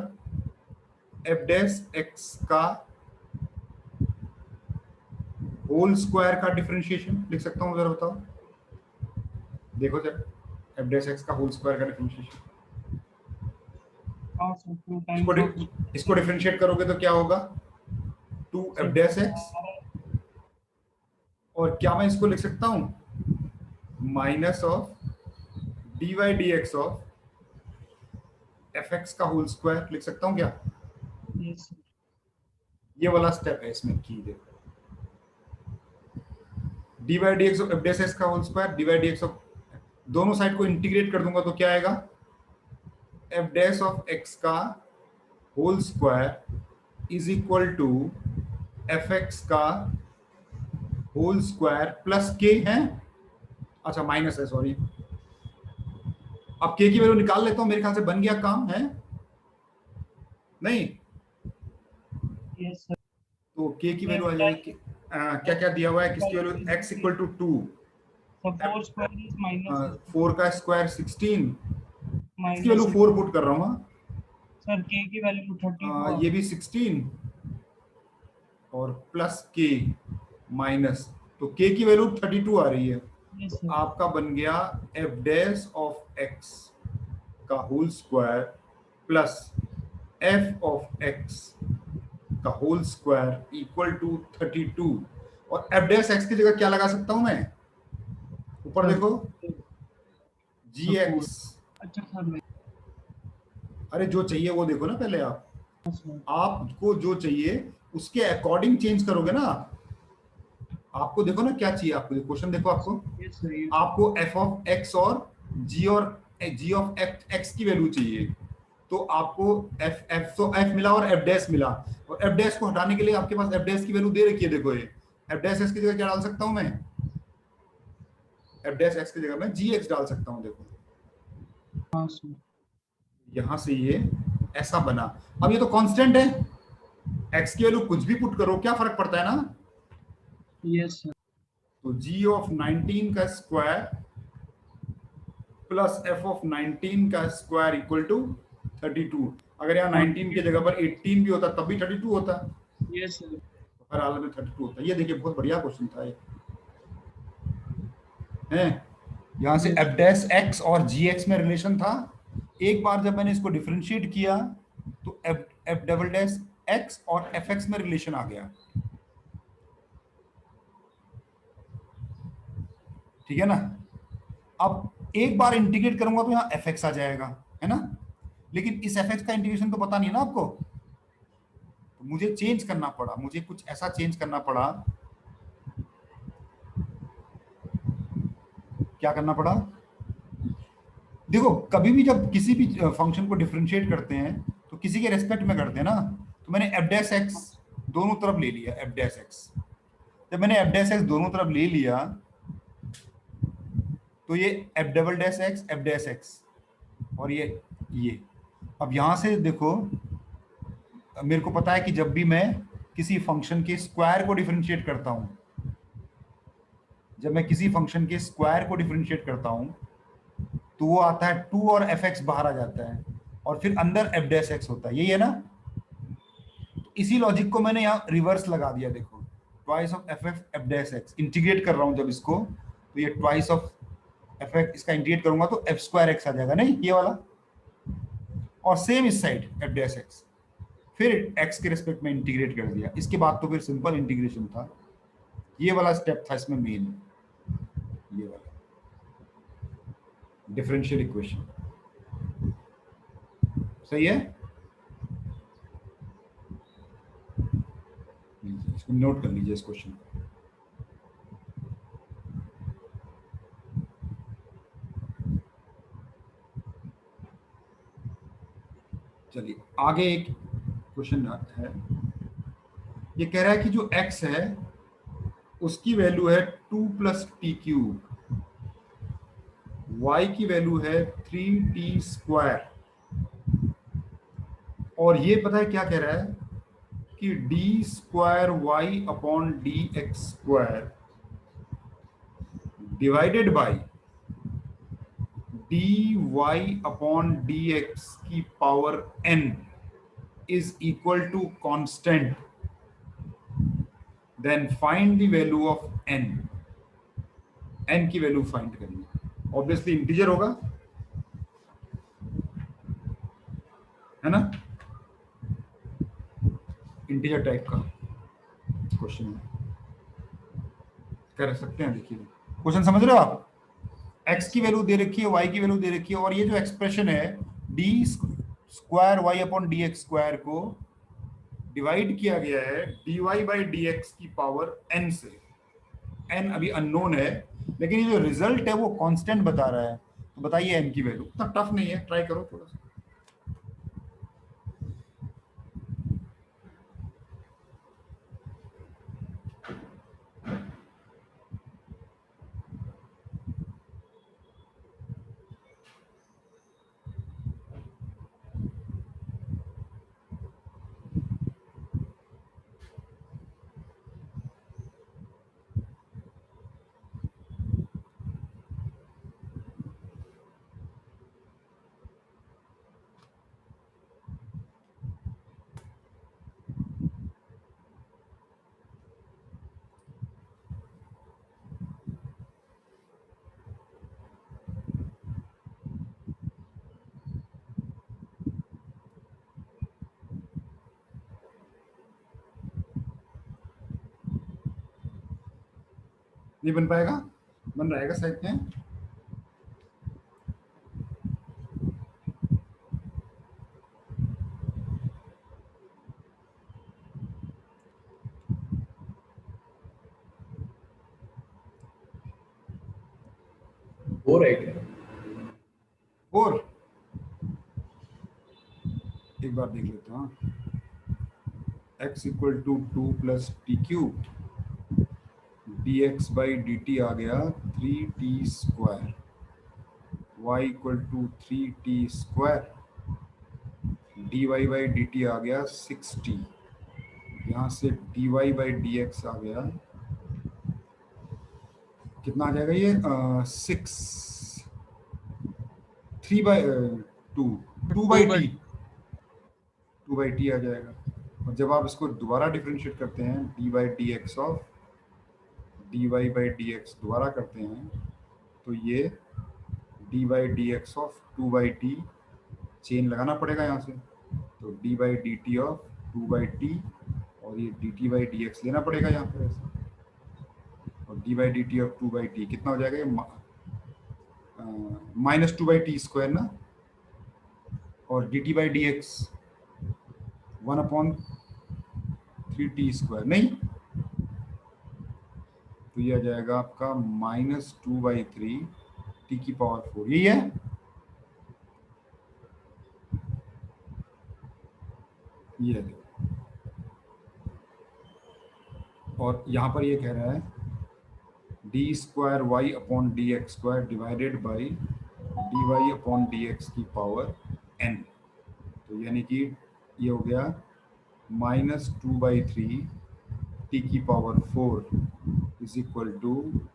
Speaker 1: एफ डैश एक्स का होल स्क्वायर का डिफरेंशिएशन लिख सकता हूं, जरा बताओ, देखो जरा एफ डैश एक्स का होल स्क्वायर का डिफरेंशिएशन,
Speaker 2: हाँ सर, 2
Speaker 1: इसको
Speaker 2: टाइम्स
Speaker 1: इसको डिफरेंशिएट करोगे तो क्या होगा, 2 एफ डैश एक्स, और क्या मैं इसको लिख सकता हूं, minus of d y d x of f x का होल स्क्वायर लिख सकता हूं क्या।
Speaker 2: यस
Speaker 1: ये वाला स्टेप है इसमें की, देखो d y d x of f dash x का whole square, d y d x of, दोनों साइड को इंटीग्रेट कर दूंगा तो क्या आएगा, एफ डैश ऑफ एक्स का whole square is equal to f x का होल स्क्वायर प्लस के है, अच्छा माइनस है, सॉरी, अब के की वैल्यू निकाल लेता हूं, मेरे ख्याल से बन गया काम है नहीं,
Speaker 2: यस सर।
Speaker 1: तो के की वैल्यू आ जाएगी, क्या क्या दिया हुआ है, किसकी value, x equal to 2,
Speaker 2: So 4 square is minus
Speaker 1: 4 का स्क्वायर 16, इसकी वैल्यू
Speaker 2: minus
Speaker 1: 4 पुट कर रहा हूँ, हाँ।
Speaker 2: सर k की वैल्यू 32
Speaker 1: ये भी 16 और प्लस के माइनस, तो के की वैल्यू 32 आ रही है,
Speaker 2: यस
Speaker 1: तो
Speaker 2: सर
Speaker 1: आपका बन गया एफ डैश ऑफ एक्स का whole square plus f of x का होल स्क्वायर इक्वल टू 32, और एफ डैश एक्स की जगह क्या लगा सकता हूं मैं, ऊपर देखो जी एक्स,
Speaker 2: अच्छा सर
Speaker 1: अरे जो चाहिए वो देखो ना पहले आप,
Speaker 2: मैं
Speaker 1: आपको जो चाहिए उसके अकॉर्डिंग चेंज करोगे ना, आपको देखो ना क्या चाहिए, आपको क्वेश्चन देखो, आपको
Speaker 2: यस सर
Speaker 1: आपको एफ ऑफ एक्स और जी ऑफ एक्स की वैल्यू चाहिए, तो आपको एफ मिला और एफ डैश मिला, और एफ डैश को हटाने के लिए आपके पास एफ डैश की वैल्यू दे रखी है, देखो ये एफ डैश एक्स की जगह क्या डाल सकता हूं मैं, एफ डैश एक्स की जगह मैं जी एक्स डाल सकता हूं, देखो
Speaker 2: हाँ सर
Speaker 1: यहां से ये ऐसा बना। अब ये तो कांस्टेंट है, एक्स की वैल्यू कुछ भी पुट करो क्या फर्क पड़ता है ना,
Speaker 2: यस सर
Speaker 1: तो जी ऑफ 19 का स्क्वायर प्लस एफ ऑफ 19 का स्क्वायर इक्वल टू 32, अगर यहाँ 19 की जगह पर 18 भी होता तब भी 32 होता,
Speaker 2: यस सर
Speaker 1: हर हाल में 32 होता है। ये देखिए बहुत बढ़िया क्वेश्चन था ये, है यहाँ से एफ डैश एक्स और जी एक्स में रिलेशन था, एक बार जब मैंने इसको डिफरेंशिएट किया तो एफ डबल डैश एक्स और एफ एक्स में रिलेशन आ गया, ठीक है ना। अब एक बार इंटीग्रेट करूंगा तो यहाँ एफ एक्स आ जाएगा, है ना, लेकिन इस एफ एक्स का इंटीग्रेशन तो पता नहीं है ना आपको, तो मुझे चेंज करना पड़ा, मुझे कुछ ऐसा चेंज करना पड़ा, क्या करना पड़ा, देखो कभी भी जब किसी भी फंक्शन को डिफरेंशिएट करते हैं तो किसी के रेस्पेक्ट में करते हैं ना, तो मैंने एफ डैश एक्स दोनों तरफ ले लिया, एफ डैश एक्स, जब मैंने एफ डैश एक्स दोनों तरफ ले लिया तो ये एफ डबल डैश एक्स और ये अब यहां से देखो, मेरे को पता है कि जब भी मैं किसी फंक्शन के स्क्वायर को डिफरेंशिएट करता हूं, जब मैं किसी फंक्शन के स्क्वायर को डिफरेंशिएट करता हूं तो वो आता है 2 और एफ एक्स बाहर आ जाता है और फिर अंदर एफ डैश एक्स होता है, यही है ना, तो इसी लॉजिक को मैंने यहाँ रिवर्स लगा दिया, देखो twice of f dash x, integrate कर रहा हूं जब इसको तो ये ट्वाइस ऑफ एफ एक्स, इसका इंटीग्रेट करूंगा तो एफ स्क्वायर एक्स आ जाएगा, नहीं ये वाला, और सेम इस साइड एफ डैश एक्स, फिर एक्स के रिस्पेक्ट में इंटीग्रेट कर दिया, इसके बाद तो फिर सिंपल इंटीग्रेशन था, ये वाला स्टेप था इसमें मेन, ये वाला डिफरेंशियल इक्वेशन, सही है। नोट कर लीजिए इस क्वेश्चन को। चलिए आगे एक क्वेश्चन है। ये कह रहा है कि जो x है उसकी वैल्यू है 2+t³, y की वैल्यू है 3t², और ये पता है क्या कह रहा है कि d²y/dx² डिवाइडेड बाय dy/dx की power n is equal to constant, then find the value of n। n की वैल्यू फाइंड करनी है, ऑब्वियसली इंटीजर होगा, है ना, इंटीजर टाइप का क्वेश्चन है, कर सकते हैं। देखिए क्वेश्चन समझ रहे हो आप, x की वैल्यू दे रखी है, y की वैल्यू दे रखी है, और ये जो एक्सप्रेशन है d²y/dx² को डिवाइड किया गया है dy/dx की पावर n से। n अभी अननोन है, लेकिन ये जो रिजल्ट है वो कांस्टेंट बता रहा है। तो बताइए n की वैल्यू, इतना टफ नहीं है, ट्राई करो थोड़ा सा। नहीं बन पाएगा, बन रहेगा शायद में।
Speaker 5: हो रहा है क्या?
Speaker 1: और एक बार देख लेते हैं। x equal to 2+t³ dx/dt आ गया 3t², y equal to 3t², dy/dt आ गया 6t, यहाँ से dy/dx आ गया, कितना आ जाएगा ये 2/t आ जाएगा। और जब आप इसको दोबारा डिफरेंशिएट करते हैं dy/dx दोबारा करते हैं तो ये dy/dx ऑफ 2/t चेन लगाना पड़ेगा यहाँ से, तो dy/dt ऑफ 2/t, और ये dt/dx लेना पड़ेगा यहाँ पर ऐसे, और dy/dt ऑफ 2/t कितना हो जाएगा ये -2/t² ना, और dt/dx 1/3t², नहीं तो ये आ जाएगा आपका -2/3t⁴, यही है। ये है, और यहाँ पर ये कह रहा है d²y/dx² डिवाइडेड बाई dy/dx की पावर n, तो यानी कि ये हो गया -2/3t⁴ is equal to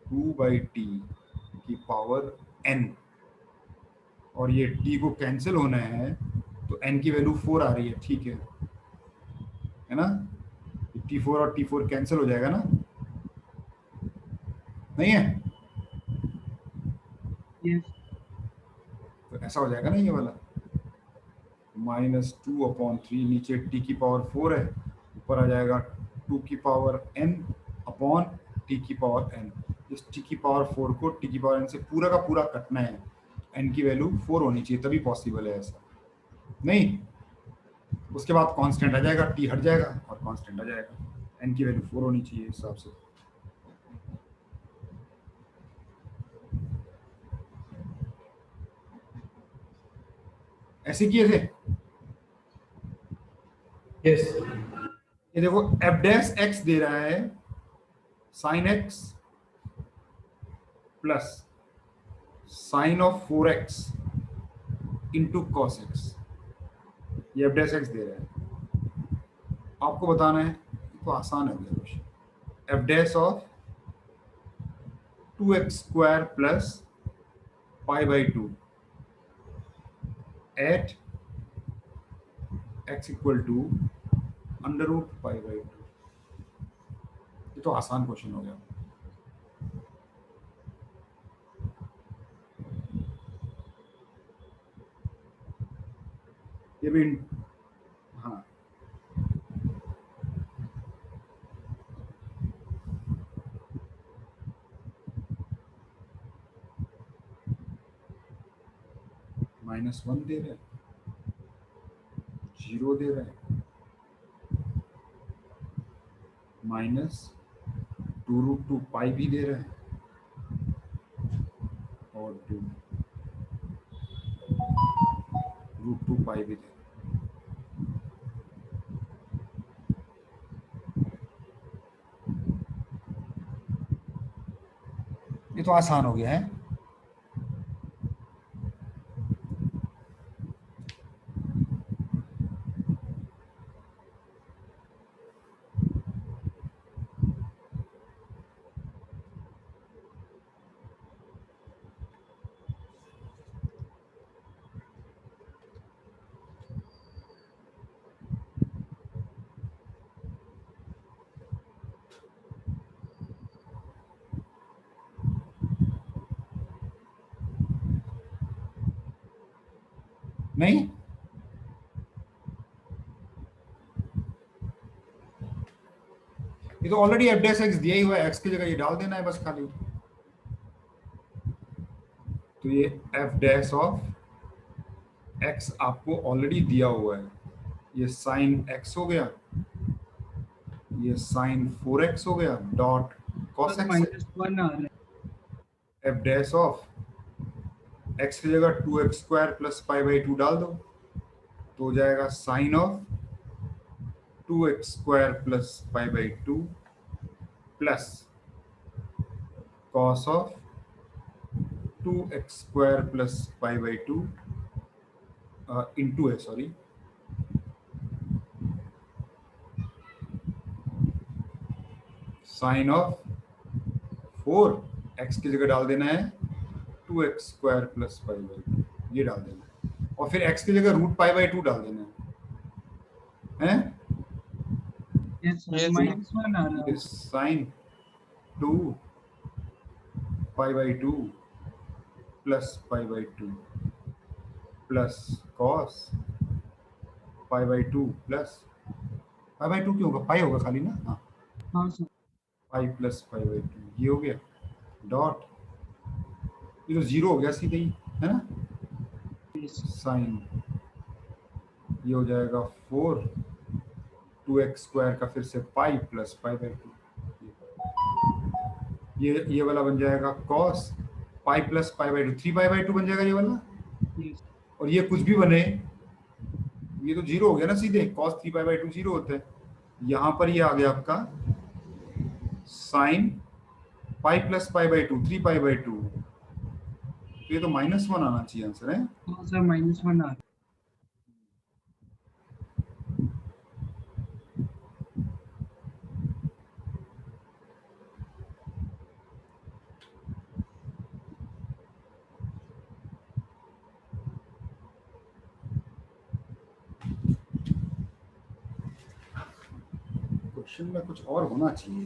Speaker 1: 2/t की पावर n, और ये t को कैंसिल होना है तो n की वैल्यू 4 आ रही है, ठीक है ना, t4 और t4 कैंसिल हो जाएगा ना, नहीं है,
Speaker 2: यस
Speaker 1: तो ऐसा हो जाएगा ना ये वाला -2/3, नीचे t⁴ है, ऊपर आ जाएगा 2n अपॉन t⁴n। इस t⁴ को t⁴n से पूरा का पूरा कटना है, n की वैल्यू 4 होनी चाहिए तभी पॉसिबल है, ऐसा नहीं। उसके बाद कांस्टेंट आ जाएगा, t हट जाएगा और कांस्टेंट आ जाएगा, n की वैल्यू 4 होनी चाहिए इस हिसाब से। ऐसे किए थे।
Speaker 5: यस
Speaker 1: ये देखो एफ डैश एक्स दे रहा है sine x plus sine of 4x into cos x, ये एफ डैश एक्स दे रहा है। आपको बताना है, तो आसान है question. F dash of 2x square plus pi by 2 at x equal to under root pi by 2। ये तो आसान क्वेश्चन हो गया। ये भी हाँ, -1 दे रहा है, 0 दे रहा है, -2√2 पाई भी दे रहा है और √2 पाई भी दे रहा है। ये तो आसान हो गया है। नहीं, ये तो ऑलरेडी एफ डैश एक्स दिया ही हुआ है, एक्स की जगह ये डाल देना है बस खाली। तो ये एफ डैश ऑफ एक्स आपको ऑलरेडी दिया हुआ है। ये साइन एक्स हो गया, ये साइन 4x हो गया डॉट कॉस एक्स।
Speaker 2: -1 आ रहा है।
Speaker 1: एफ डैश ऑफ एक्स की जगह 2x square plus pi by 2 डाल दो, तो हो जाएगा sine of 2x square plus pi by 2 plus cos of 2x square plus pi by 2 into है, सॉरी, साइन ऑफ 4x की जगह डाल देना है 2x square plus pi by 2, ये डाल देना है, और फिर x की जगह रूट पाई बाई 2 डाल देना है।
Speaker 2: Yes,
Speaker 3: Yes,
Speaker 2: -1 आ रहा है।
Speaker 1: Sine 2 pi by 2 plus pi by 2 plus cos pi by 2 plus pi by 2 क्यों होगा, पाई होगा खाली ना, हाँ,
Speaker 2: हाँ sir.
Speaker 1: Pi plus pi by 2 ये हो गया डॉट, ये तो 0 हो गया सीधे ही, है ना। साइन ये हो जाएगा 4 2x स्क्वायर का फिर से पाई प्लस पाई बाई 2, ये वाला बन जाएगा cos pi plus pi by 2, 3 pi by 2 बन जाएगा ये वाला।
Speaker 2: Yes,
Speaker 1: और ये कुछ भी बने, ये तो 0 हो गया ना सीधे, कॉस 3 पाई बाई 2 0 होता है। यहाँ पर ये आ गया आपका sine pi plus pi by 2 3 pi by 2, तो ये तो -1 आना चाहिए आंसर है।
Speaker 2: हाँ सर, -1 आ रहा है।
Speaker 1: क्वेश्चन में कुछ और होना चाहिए।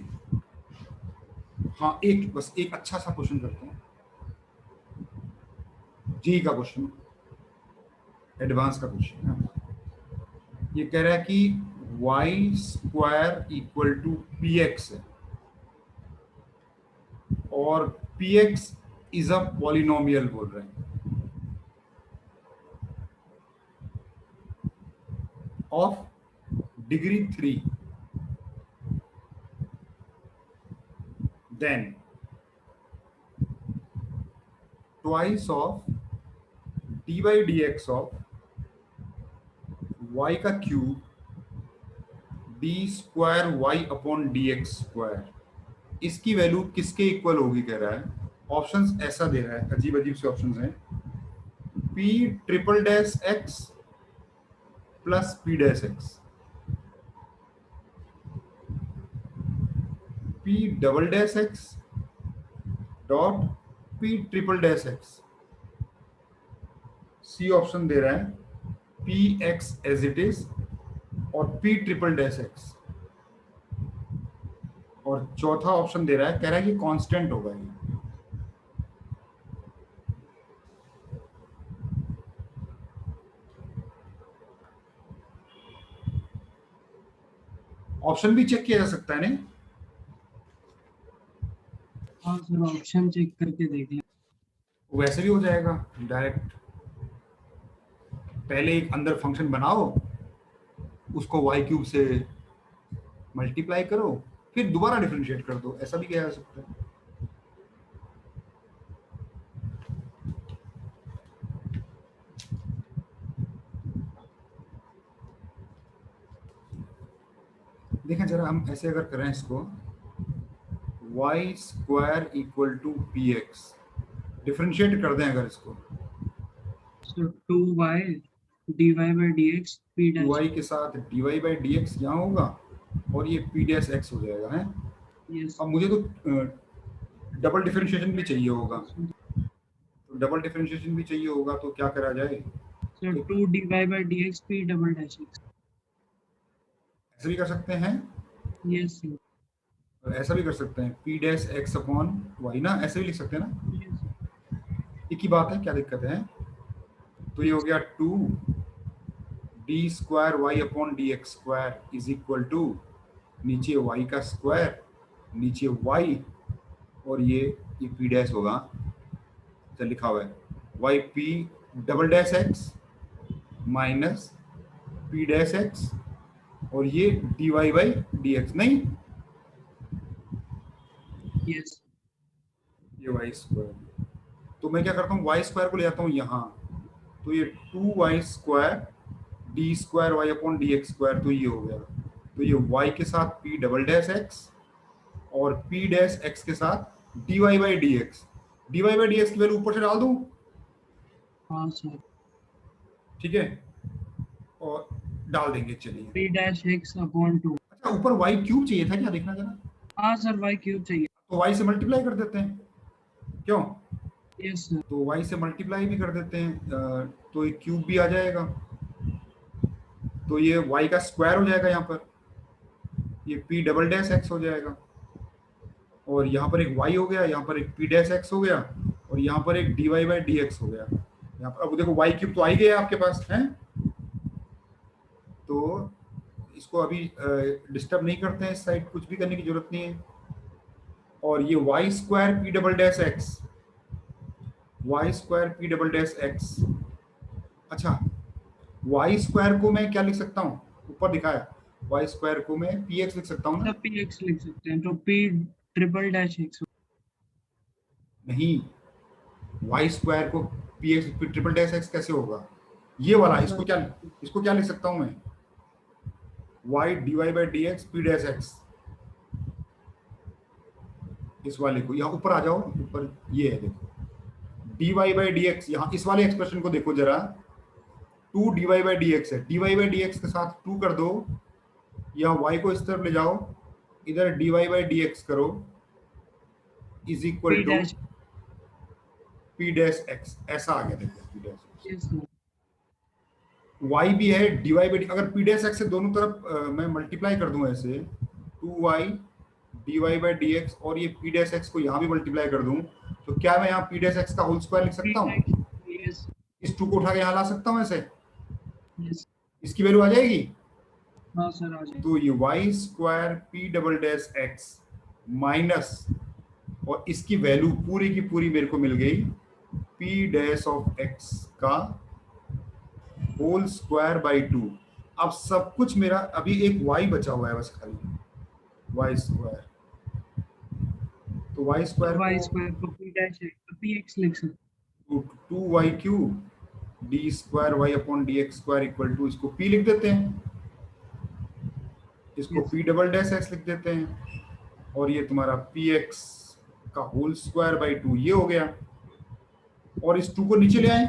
Speaker 1: हाँ, एक बस एक अच्छा सा क्वेश्चन करते हैं, जी का क्वेश्चन, एडवांस का क्वेश्चन है। ये कह रहा है कि y square equal to p x है और px इज अ पॉलिनोमियल बोल रहे हैं of degree 3 then twice of d by d x of y का cube d square Y upon D x square, इसकी वैल्यू किसके इक्वल होगी कह रहा है। ऑप्शंस ऐसा दे रहा है, अजीब अजीब से ऑप्शंस हैं। P triple dash x plus p dash x, p double dash x dot p triple dash x. C option दे रहा है p x as it is और पी ट्रिपल डैश एक्स, और चौथा ऑप्शन दे रहा है, कह रहा है कि कांस्टेंट होगा ये। ऑप्शन भी चेक किया जा सकता है नहीं?
Speaker 2: हाँ सर, ऑप्शन चेक करके देख लें।
Speaker 1: वैसे भी हो जाएगा डायरेक्ट। पहले एक अंदर फंक्शन बनाओ, उसको वाई क्यूब से मल्टीप्लाई करो, फिर दोबारा डिफरेंशिएट कर दो, ऐसा भी किया जा सकता है। देखें जरा, हम ऐसे अगर करें इसको, y square equal to p x, differentiate कर दें अगर इसको,
Speaker 2: so 2y dy by dx p dash
Speaker 1: y के साथ d y by d x यहाँ होगा और ये पी डैश एक्स हो जाएगा है।
Speaker 2: yes
Speaker 1: अब मुझे तो डबल डिफरेंशिएशन भी चाहिए होगा, तो डबल डिफरेंशिएशन भी चाहिए होगा, तो क्या करा जाए?
Speaker 2: so 2 dy by dx p double dash x
Speaker 1: ऐसे भी कर सकते हैं
Speaker 2: yes sir
Speaker 1: और ऐसा भी कर सकते हैं, p dash x upon y ना, ऐसे भी लिख सकते हैं ना,
Speaker 2: yes
Speaker 1: एक ही बात है, क्या दिक्कत है। तो ये हो गया 2 d square Y upon D x square is equal to, नीचे वाई का स्क्वायर, नीचे वाई, और ये पी डैश होगा, तो लिखा हुआ है y p double dash x minus p dash x, और ये d y by d x, नहीं
Speaker 2: yes
Speaker 1: ये वाई स्क्वायर। तो मैं क्या करता हूँ, वाई स्क्वायर को ले जाता हूँ यहाँ, तो ये 2y square d square Y upon D x square, तो ये हो गया। तो ये y के साथ p डबल डैश एक्स और p डैश x के साथ dy by d x, d y by d x की वैल्यू ऊपर से डाल दूँ,
Speaker 2: हाँ सर
Speaker 1: ठीक है, और डाल देंगे, चलिए।
Speaker 2: p dash x upon 2
Speaker 1: अच्छा, ऊपर y क्यूब चाहिए था क्या, देखना जरा,
Speaker 2: हाँ सर y क्यूब चाहिए
Speaker 1: तो y से मल्टीप्लाई कर देते हैं, क्यों?
Speaker 2: yes sir
Speaker 1: तो y से मल्टीप्लाई भी कर देते हैं, तो ये क्यूब भी आ जाएगा, तो ये y का स्क्वायर हो जाएगा यहाँ पर, ये p डबल डैश एक्स हो जाएगा, और यहाँ पर एक y हो गया, यहाँ पर एक p डैश एक्स हो गया, और यहाँ पर एक dy बाई डी एक्स हो गया। यहाँ पर अब देखो y क्यूब तो आ ही गया आपके पास है, तो इसको अभी डिस्टर्ब नहीं करते हैं, इस साइड कुछ भी करने की जरूरत नहीं है। और ये y square p double dash x, y square p double dash x, अच्छा वाई स्क्वायर को मैं क्या लिख सकता हूँ, ऊपर दिखाया, वाई स्क्वायर को मैं पी एक्स लिख सकता हूँ ना,
Speaker 2: तब px लिख सकते हैं, तो p ट्रिपल डैश x
Speaker 1: नहीं, वाई स्क्वायर को P x triple dash x कैसे होगा, ये वाला, इसको क्या लिख सकता हूँ मैं, y d y by d x p dash x, इस वाले को, यहाँ ऊपर आ जाओ, ऊपर ये है देखो, d y by d x, यहाँ इस वाले एक्सप्रेशन को देखो जरा, 2 d y by d x है, d y by d x के साथ 2 कर दो, यहाँ y को इस तरफ ले जाओ, इधर d y by d x करो, is equal to p dash x, ऐसा आ गया देखो, p dash
Speaker 2: yes sir
Speaker 1: y भी है डी वाई बाई, अगर पी डैश एक्स से दोनों तरफ मैं मल्टीप्लाई कर दूं ऐसे, 2y d y by d x, और ये पी डैश एक्स को यहाँ भी मल्टीप्लाई कर दूं, तो क्या मैं यहाँ पी डैश एक्स का होल स्क्वायर लिख सकता हूँ,
Speaker 2: yes
Speaker 1: इस 2 को उठा के यहाँ ला सकता हूँ ऐसे,
Speaker 2: yes
Speaker 1: इसकी वैल्यू आ जाएगी,
Speaker 2: हाँ सर आ जाए
Speaker 1: तो ये y square p double dash x minus, और इसकी वैल्यू पूरी की पूरी मेरे को मिल गई, पी डैश ऑफ एक्स का होल स्क्वायर बाई 2। अब सब कुछ मेरा, अभी एक y बचा हुआ है बस खाली, वाई स्क्वायर, तो वाई स्क्वायर
Speaker 2: y
Speaker 1: को
Speaker 2: स्क्वायर को p डैश px लिख सकते
Speaker 1: 2y cube d square Y upon D x square equal to, इसको p लिख देते हैं, इसको
Speaker 2: Yes.
Speaker 1: p double dash x लिख देते हैं, और ये तुम्हारा px का होल स्क्वायर बाई 2 ये हो गया, और इस 2 को नीचे ले आए।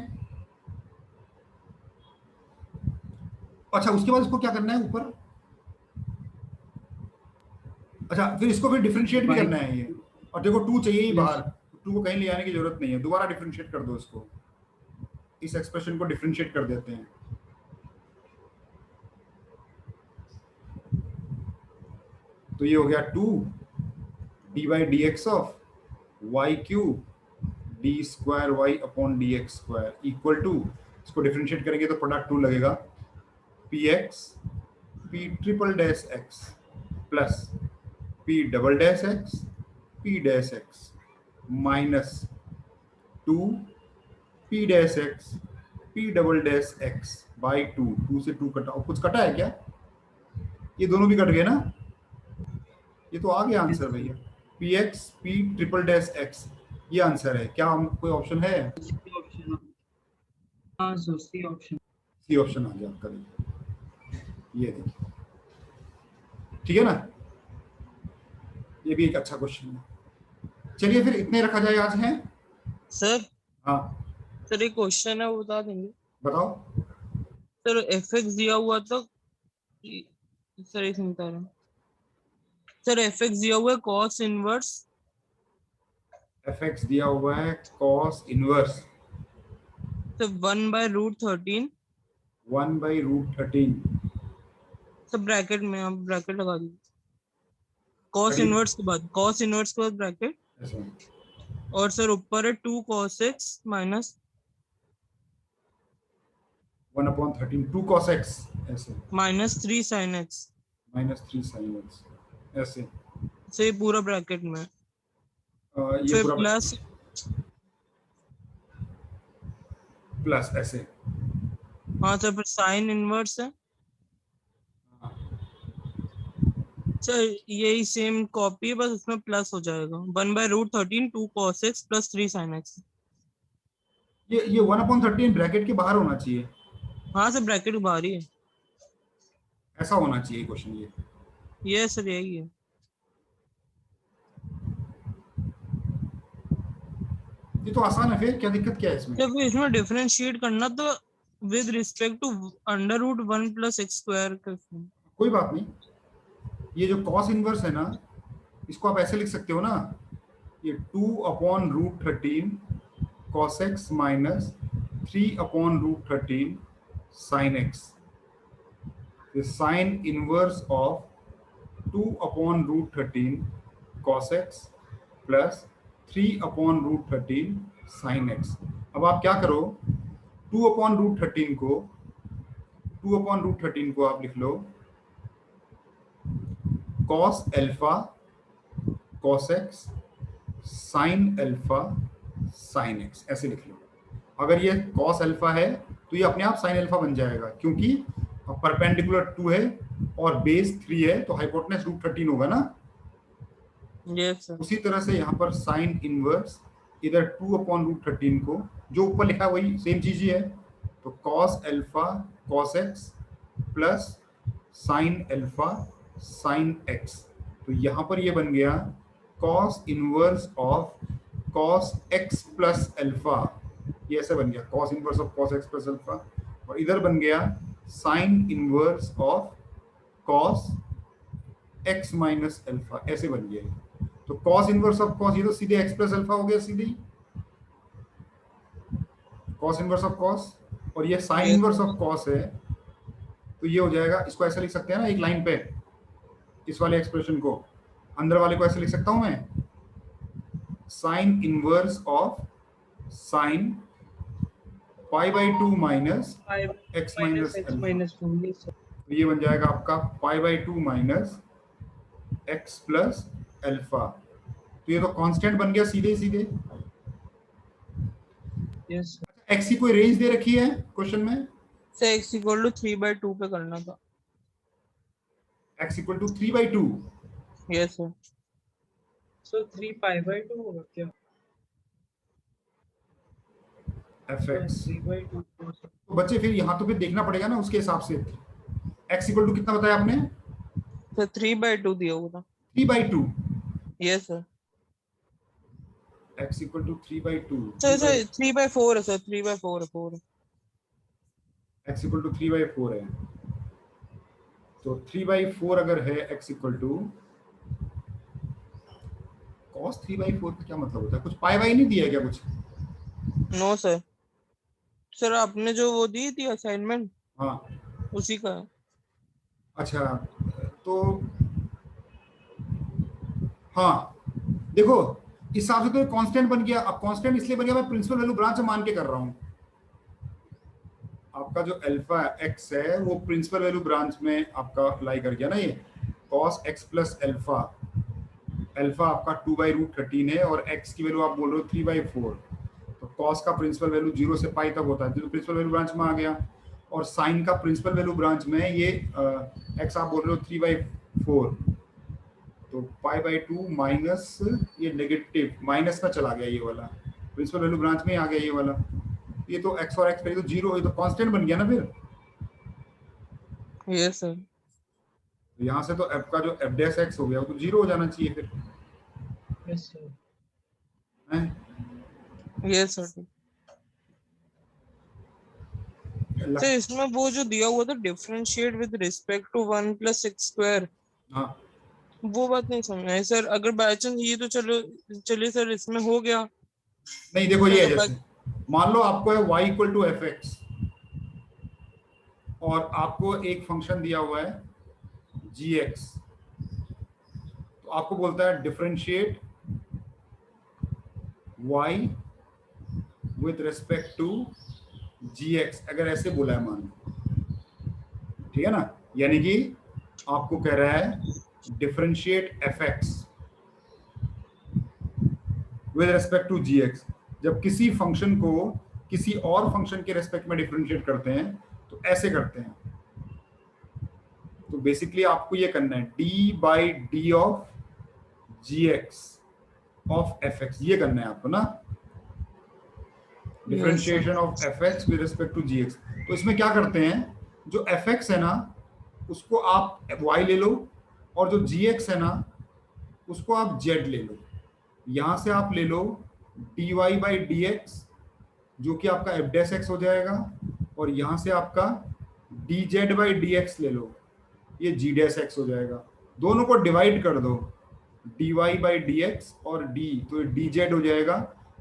Speaker 1: अच्छा, उसके बाद इसको क्या करना है ऊपर, अच्छा फिर इसको फिर डिफरेंशिएट भी
Speaker 2: By-
Speaker 1: करना है ये, और देखो 2 चाहिए ही
Speaker 2: Yes.
Speaker 1: बाहर, 2 को कहीं ले आने की जरूरत नहीं है, दोबारा डिफरेंशिएट कर दो इसको, इस एक्सप्रेशन को डिफरेंशिएट कर देते हैं। तो ये हो गया 2 d by d x of y cube d square Y upon D x square equal to, इसको डिफरेंशिएट करेंगे तो प्रोडक्ट 2 लगेगा, p x p triple dash x plus p double dash x p dash x minus 2 p dash x p double dash x by 2, 2 से 2 कटा, कुछ कटा है क्या, ये दोनों भी कट गए ना, ये तो आ गया आंसर भैया, p x p triple dash x, ये आंसर है क्या, हम कोई ऑप्शन है,
Speaker 2: ऑप्शन। हाँ sir, c option.
Speaker 1: C option आ गया आपका, देखिए ये देखिए, ठीक है ना, ये भी एक अच्छा क्वेश्चन है। चलिए फिर इतने रखा जाए आज, है
Speaker 3: सर
Speaker 1: हाँ
Speaker 3: सर एक क्वेश्चन है वो बता देंगे
Speaker 1: बताओ।
Speaker 3: सर fx दिया हुआ तो सर एक मिनट आ रहा है सर fx दिया हुआ है cos इनवर्स
Speaker 1: एफ एक्स दिया हुआ है कॉस इनवर्स
Speaker 3: तो 1/√13
Speaker 1: 1 बाई रूट 13,
Speaker 3: सब ब्रैकेट में आप ब्रैकेट लगा दीजिए cos
Speaker 1: करीब।
Speaker 3: इनवर्स के बाद ब्रैकेट,
Speaker 1: ऐसा
Speaker 3: और सर ऊपर है 2 cos x minus
Speaker 1: 1 upon 13 2 cos x, ऐसे
Speaker 3: minus 3 sin x,
Speaker 1: minus 3 sine x, ऐसे
Speaker 3: तो ये पूरा ब्रैकेट में है।
Speaker 1: ये
Speaker 3: फिर
Speaker 1: पूरा
Speaker 3: प्लस
Speaker 1: प्लस ऐसे,
Speaker 3: हाँ सर फिर साइन इनवर्स है सर, यही सेम कॉपी है बस उसमें प्लस हो जाएगा 1/√13 2 cos x plus 3 sin x।
Speaker 1: ये 1 अपॉन 13 ब्रैकेट के बाहर होना चाहिए,
Speaker 3: हाँ सर ब्रैकेट बाहर ही है,
Speaker 1: ऐसा होना चाहिए क्वेश्चन
Speaker 3: ये सर यही है।
Speaker 1: ये तो आसान है, फिर क्या दिक्कत क्या है इसमें,
Speaker 3: जब इसमें डिफरेंशिएट करना तो विद रिस्पेक्ट टू √1 + x² का
Speaker 1: कोई बात नहीं, ये जो कॉस इनवर्स है ना, इसको आप ऐसे लिख सकते हो ना, ये 2 upon root 13 cos x minus 3 upon root 13 sine x, sine inverse of 2 upon root 13 cos x plus 3 upon root 13 sine x. अब आप क्या करो, 2 अपॉन रूट 13 को आप लिख लो cos alpha cos x sine alpha sine x, ऐसे लिख लो। अगर ये कॉस एल्फा है तो ये अपने आप साइन एल्फा बन जाएगा, क्योंकि परपेंडिकुलर 2 है और बेस 3 है, तो हाइपोटेनस √13 होगा ना।
Speaker 3: Yes sir.
Speaker 1: उसी तरह से यहाँ पर साइन इनवर्स इधर 2 अपॉन √13 को, जो ऊपर लिखा है वही सेम चीज ही है, तो cos alpha cos x plus sign alpha sine x, तो यहाँ पर ये बन गया cos inverse of cos x plus alpha, ये ऐसे बन गया cos inverse of cos x plus alpha, और इधर बन गया sign inverse of cos x minus alpha, ऐसे बन गया। तो कॉस इनवर्स ऑफ कॉस, ये तो सीधे एक्स प्लस एल्फा हो गया, सीधे कॉस इनवर्स ऑफ कॉस, और ये साइन इनवर्स ऑफ कॉस है, तो ये हो जाएगा, इसको ऐसे लिख सकते हैं ना एक लाइन पे, इस वाले एक्सप्रेशन को, अंदर वाले को ऐसे लिख सकता हूं मैं, sign inverse of sine pi by 2 minus x minus alpha, तो ये बन जाएगा आपका पाई by 2 minus x plus alpha, तो ये तो कांस्टेंट बन गया सीधे सीधे।
Speaker 2: यस
Speaker 1: एक्स की कोई रेंज दे रखी है क्वेश्चन में,
Speaker 3: सर x = 3/2 पे करना था।
Speaker 1: x = 3/2,
Speaker 3: yes sir.
Speaker 2: सो 3 पाई/2 होगा क्या?
Speaker 1: fx
Speaker 2: 3/2
Speaker 1: तो बच्चे फिर यहाँ तो फिर देखना पड़ेगा ना उसके हिसाब से। x इक्वल टू कितना बताया आपने?
Speaker 3: सर 3/2 दिया हुआ था।
Speaker 1: 3/2।
Speaker 3: Yes sir.
Speaker 1: x equal to 3/2।
Speaker 3: Sir 3/4 है सर, 3/4 है।
Speaker 1: x इक्वल टू 3/4 है, तो 3/4 अगर है x इक्वल टू cos 3/4 का क्या मतलब होता है? कुछ पाई वाई नहीं दिया है क्या कुछ?
Speaker 3: No sir. सर आपने जो वो दी थी असाइनमेंट,
Speaker 1: हाँ
Speaker 3: उसी का है।
Speaker 1: अच्छा, तो हाँ देखो इस हिसाब से तो कांस्टेंट बन गया। अब कांस्टेंट इसलिए बन गया, मैं प्रिंसिपल वैल्यू ब्रांच मान के कर रहा हूँ। आपका जो अल्फा x है वो प्रिंसिपल वैल्यू ब्रांच में आपका लाई कर गया ना। ये cos x plus alpha, alpha आपका 2/√13 है और x की वैल्यू आप बोल रहे हो 3/4, तो cos का प्रिंसिपल वैल्यू 0 से पाई तक होता है, तो प्रिंसिपल वैल्यू ब्रांच में आ गया। और साइन का प्रिंसिपल वैल्यू ब्रांच में ये x आप बोल रहे हो 3/4, तो π/2 माइनस ये नेगेटिव माइनस में चला गया, ये वाला प्रिंसिपल वैल्यू ब्रांच में आ गया ये वाला। ये तो x और x पे तो 0, ये तो कांस्टेंट बन गया ना फिर।
Speaker 3: Yes sir.
Speaker 1: तो यहाँ से तो f का जो f डैश x हो गया वो तो 0 हो जाना चाहिए फिर,
Speaker 2: यस सर।
Speaker 1: हैं?
Speaker 3: Yes sir. सर इसमें वो जो दिया हुआ था differentiate with respect to 1 + x²,
Speaker 1: हाँ
Speaker 3: वो बात नहीं समझ आई सर। अगर बाय चांस ये तो चलो चलिए सर इसमें हो गया।
Speaker 1: नहीं देखो ये है
Speaker 3: अगर
Speaker 1: जैसे मान लो आपको है y इक्वल टू fx और आपको एक फंक्शन दिया हुआ है gx, तो आपको बोलता है differentiate y with respect to gx, अगर ऐसे बोला है मान लो, ठीक है ना, यानी कि आपको कह रहा है differentiate fx with respect to gx। जब किसी फंक्शन को किसी और फंक्शन के रेस्पेक्ट में डिफरेंशिएट करते हैं तो ऐसे करते हैं। तो बेसिकली आपको ये करना है d/d of gx of fx, ये करना है आपको ना, differentiation of fx with respect to gx। तो इसमें क्या करते हैं, जो fx है ना उसको आप y ले लो और जो gx है ना उसको आप z ले लो। यहां से आप ले लो dy/dx जो कि आपका f डैश x हो जाएगा, और यहां से आपका dz/dx ले लो, ये g डैश x हो जाएगा। दोनों को डिवाइड कर दो, dy/dx और d, तो ये dz हो जाएगा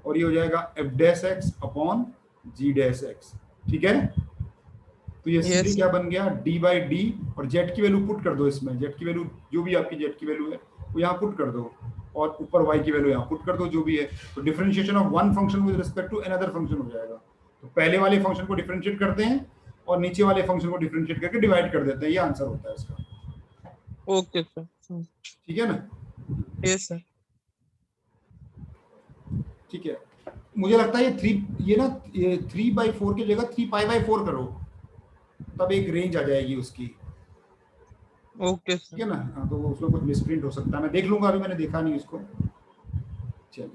Speaker 1: और ये हो जाएगा f dash x upon g dash x, ठीक है। तो ये सीधे क्या बन गया, d/d, और z की वैल्यू पुट कर दो इसमें, z की वैल्यू जो भी आपकी z की वैल्यू है वो यहाँ पुट कर दो, और ऊपर y की वैल्यू यहाँ पुट कर दो जो भी है। तो differentiation of one function with respect to another function हो जाएगा। तो पहले वाले फंक्शन को डिफरेंशिएट करते हैं और नीचे वाले फंक्शन को डिफरेंशिएट करके डिवाइड कर देते हैं, ये आंसर होता है इसका।
Speaker 3: Okay sir.
Speaker 1: ठीक है ना?
Speaker 3: Yes sir.
Speaker 1: ठीक है, मुझे लगता है ये ना 3/4 की जगह 3π/4 करो, तब एक रेंज आ जाएगी उसकी।
Speaker 3: ओके
Speaker 1: ठीक है
Speaker 3: सर।
Speaker 1: ना? हाँ, तो उसमें कुछ मिसप्रिंट हो सकता है, मैं देख लूंगा, अभी मैंने देखा नहीं उसको। चलिए,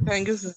Speaker 3: थैंक यू सर।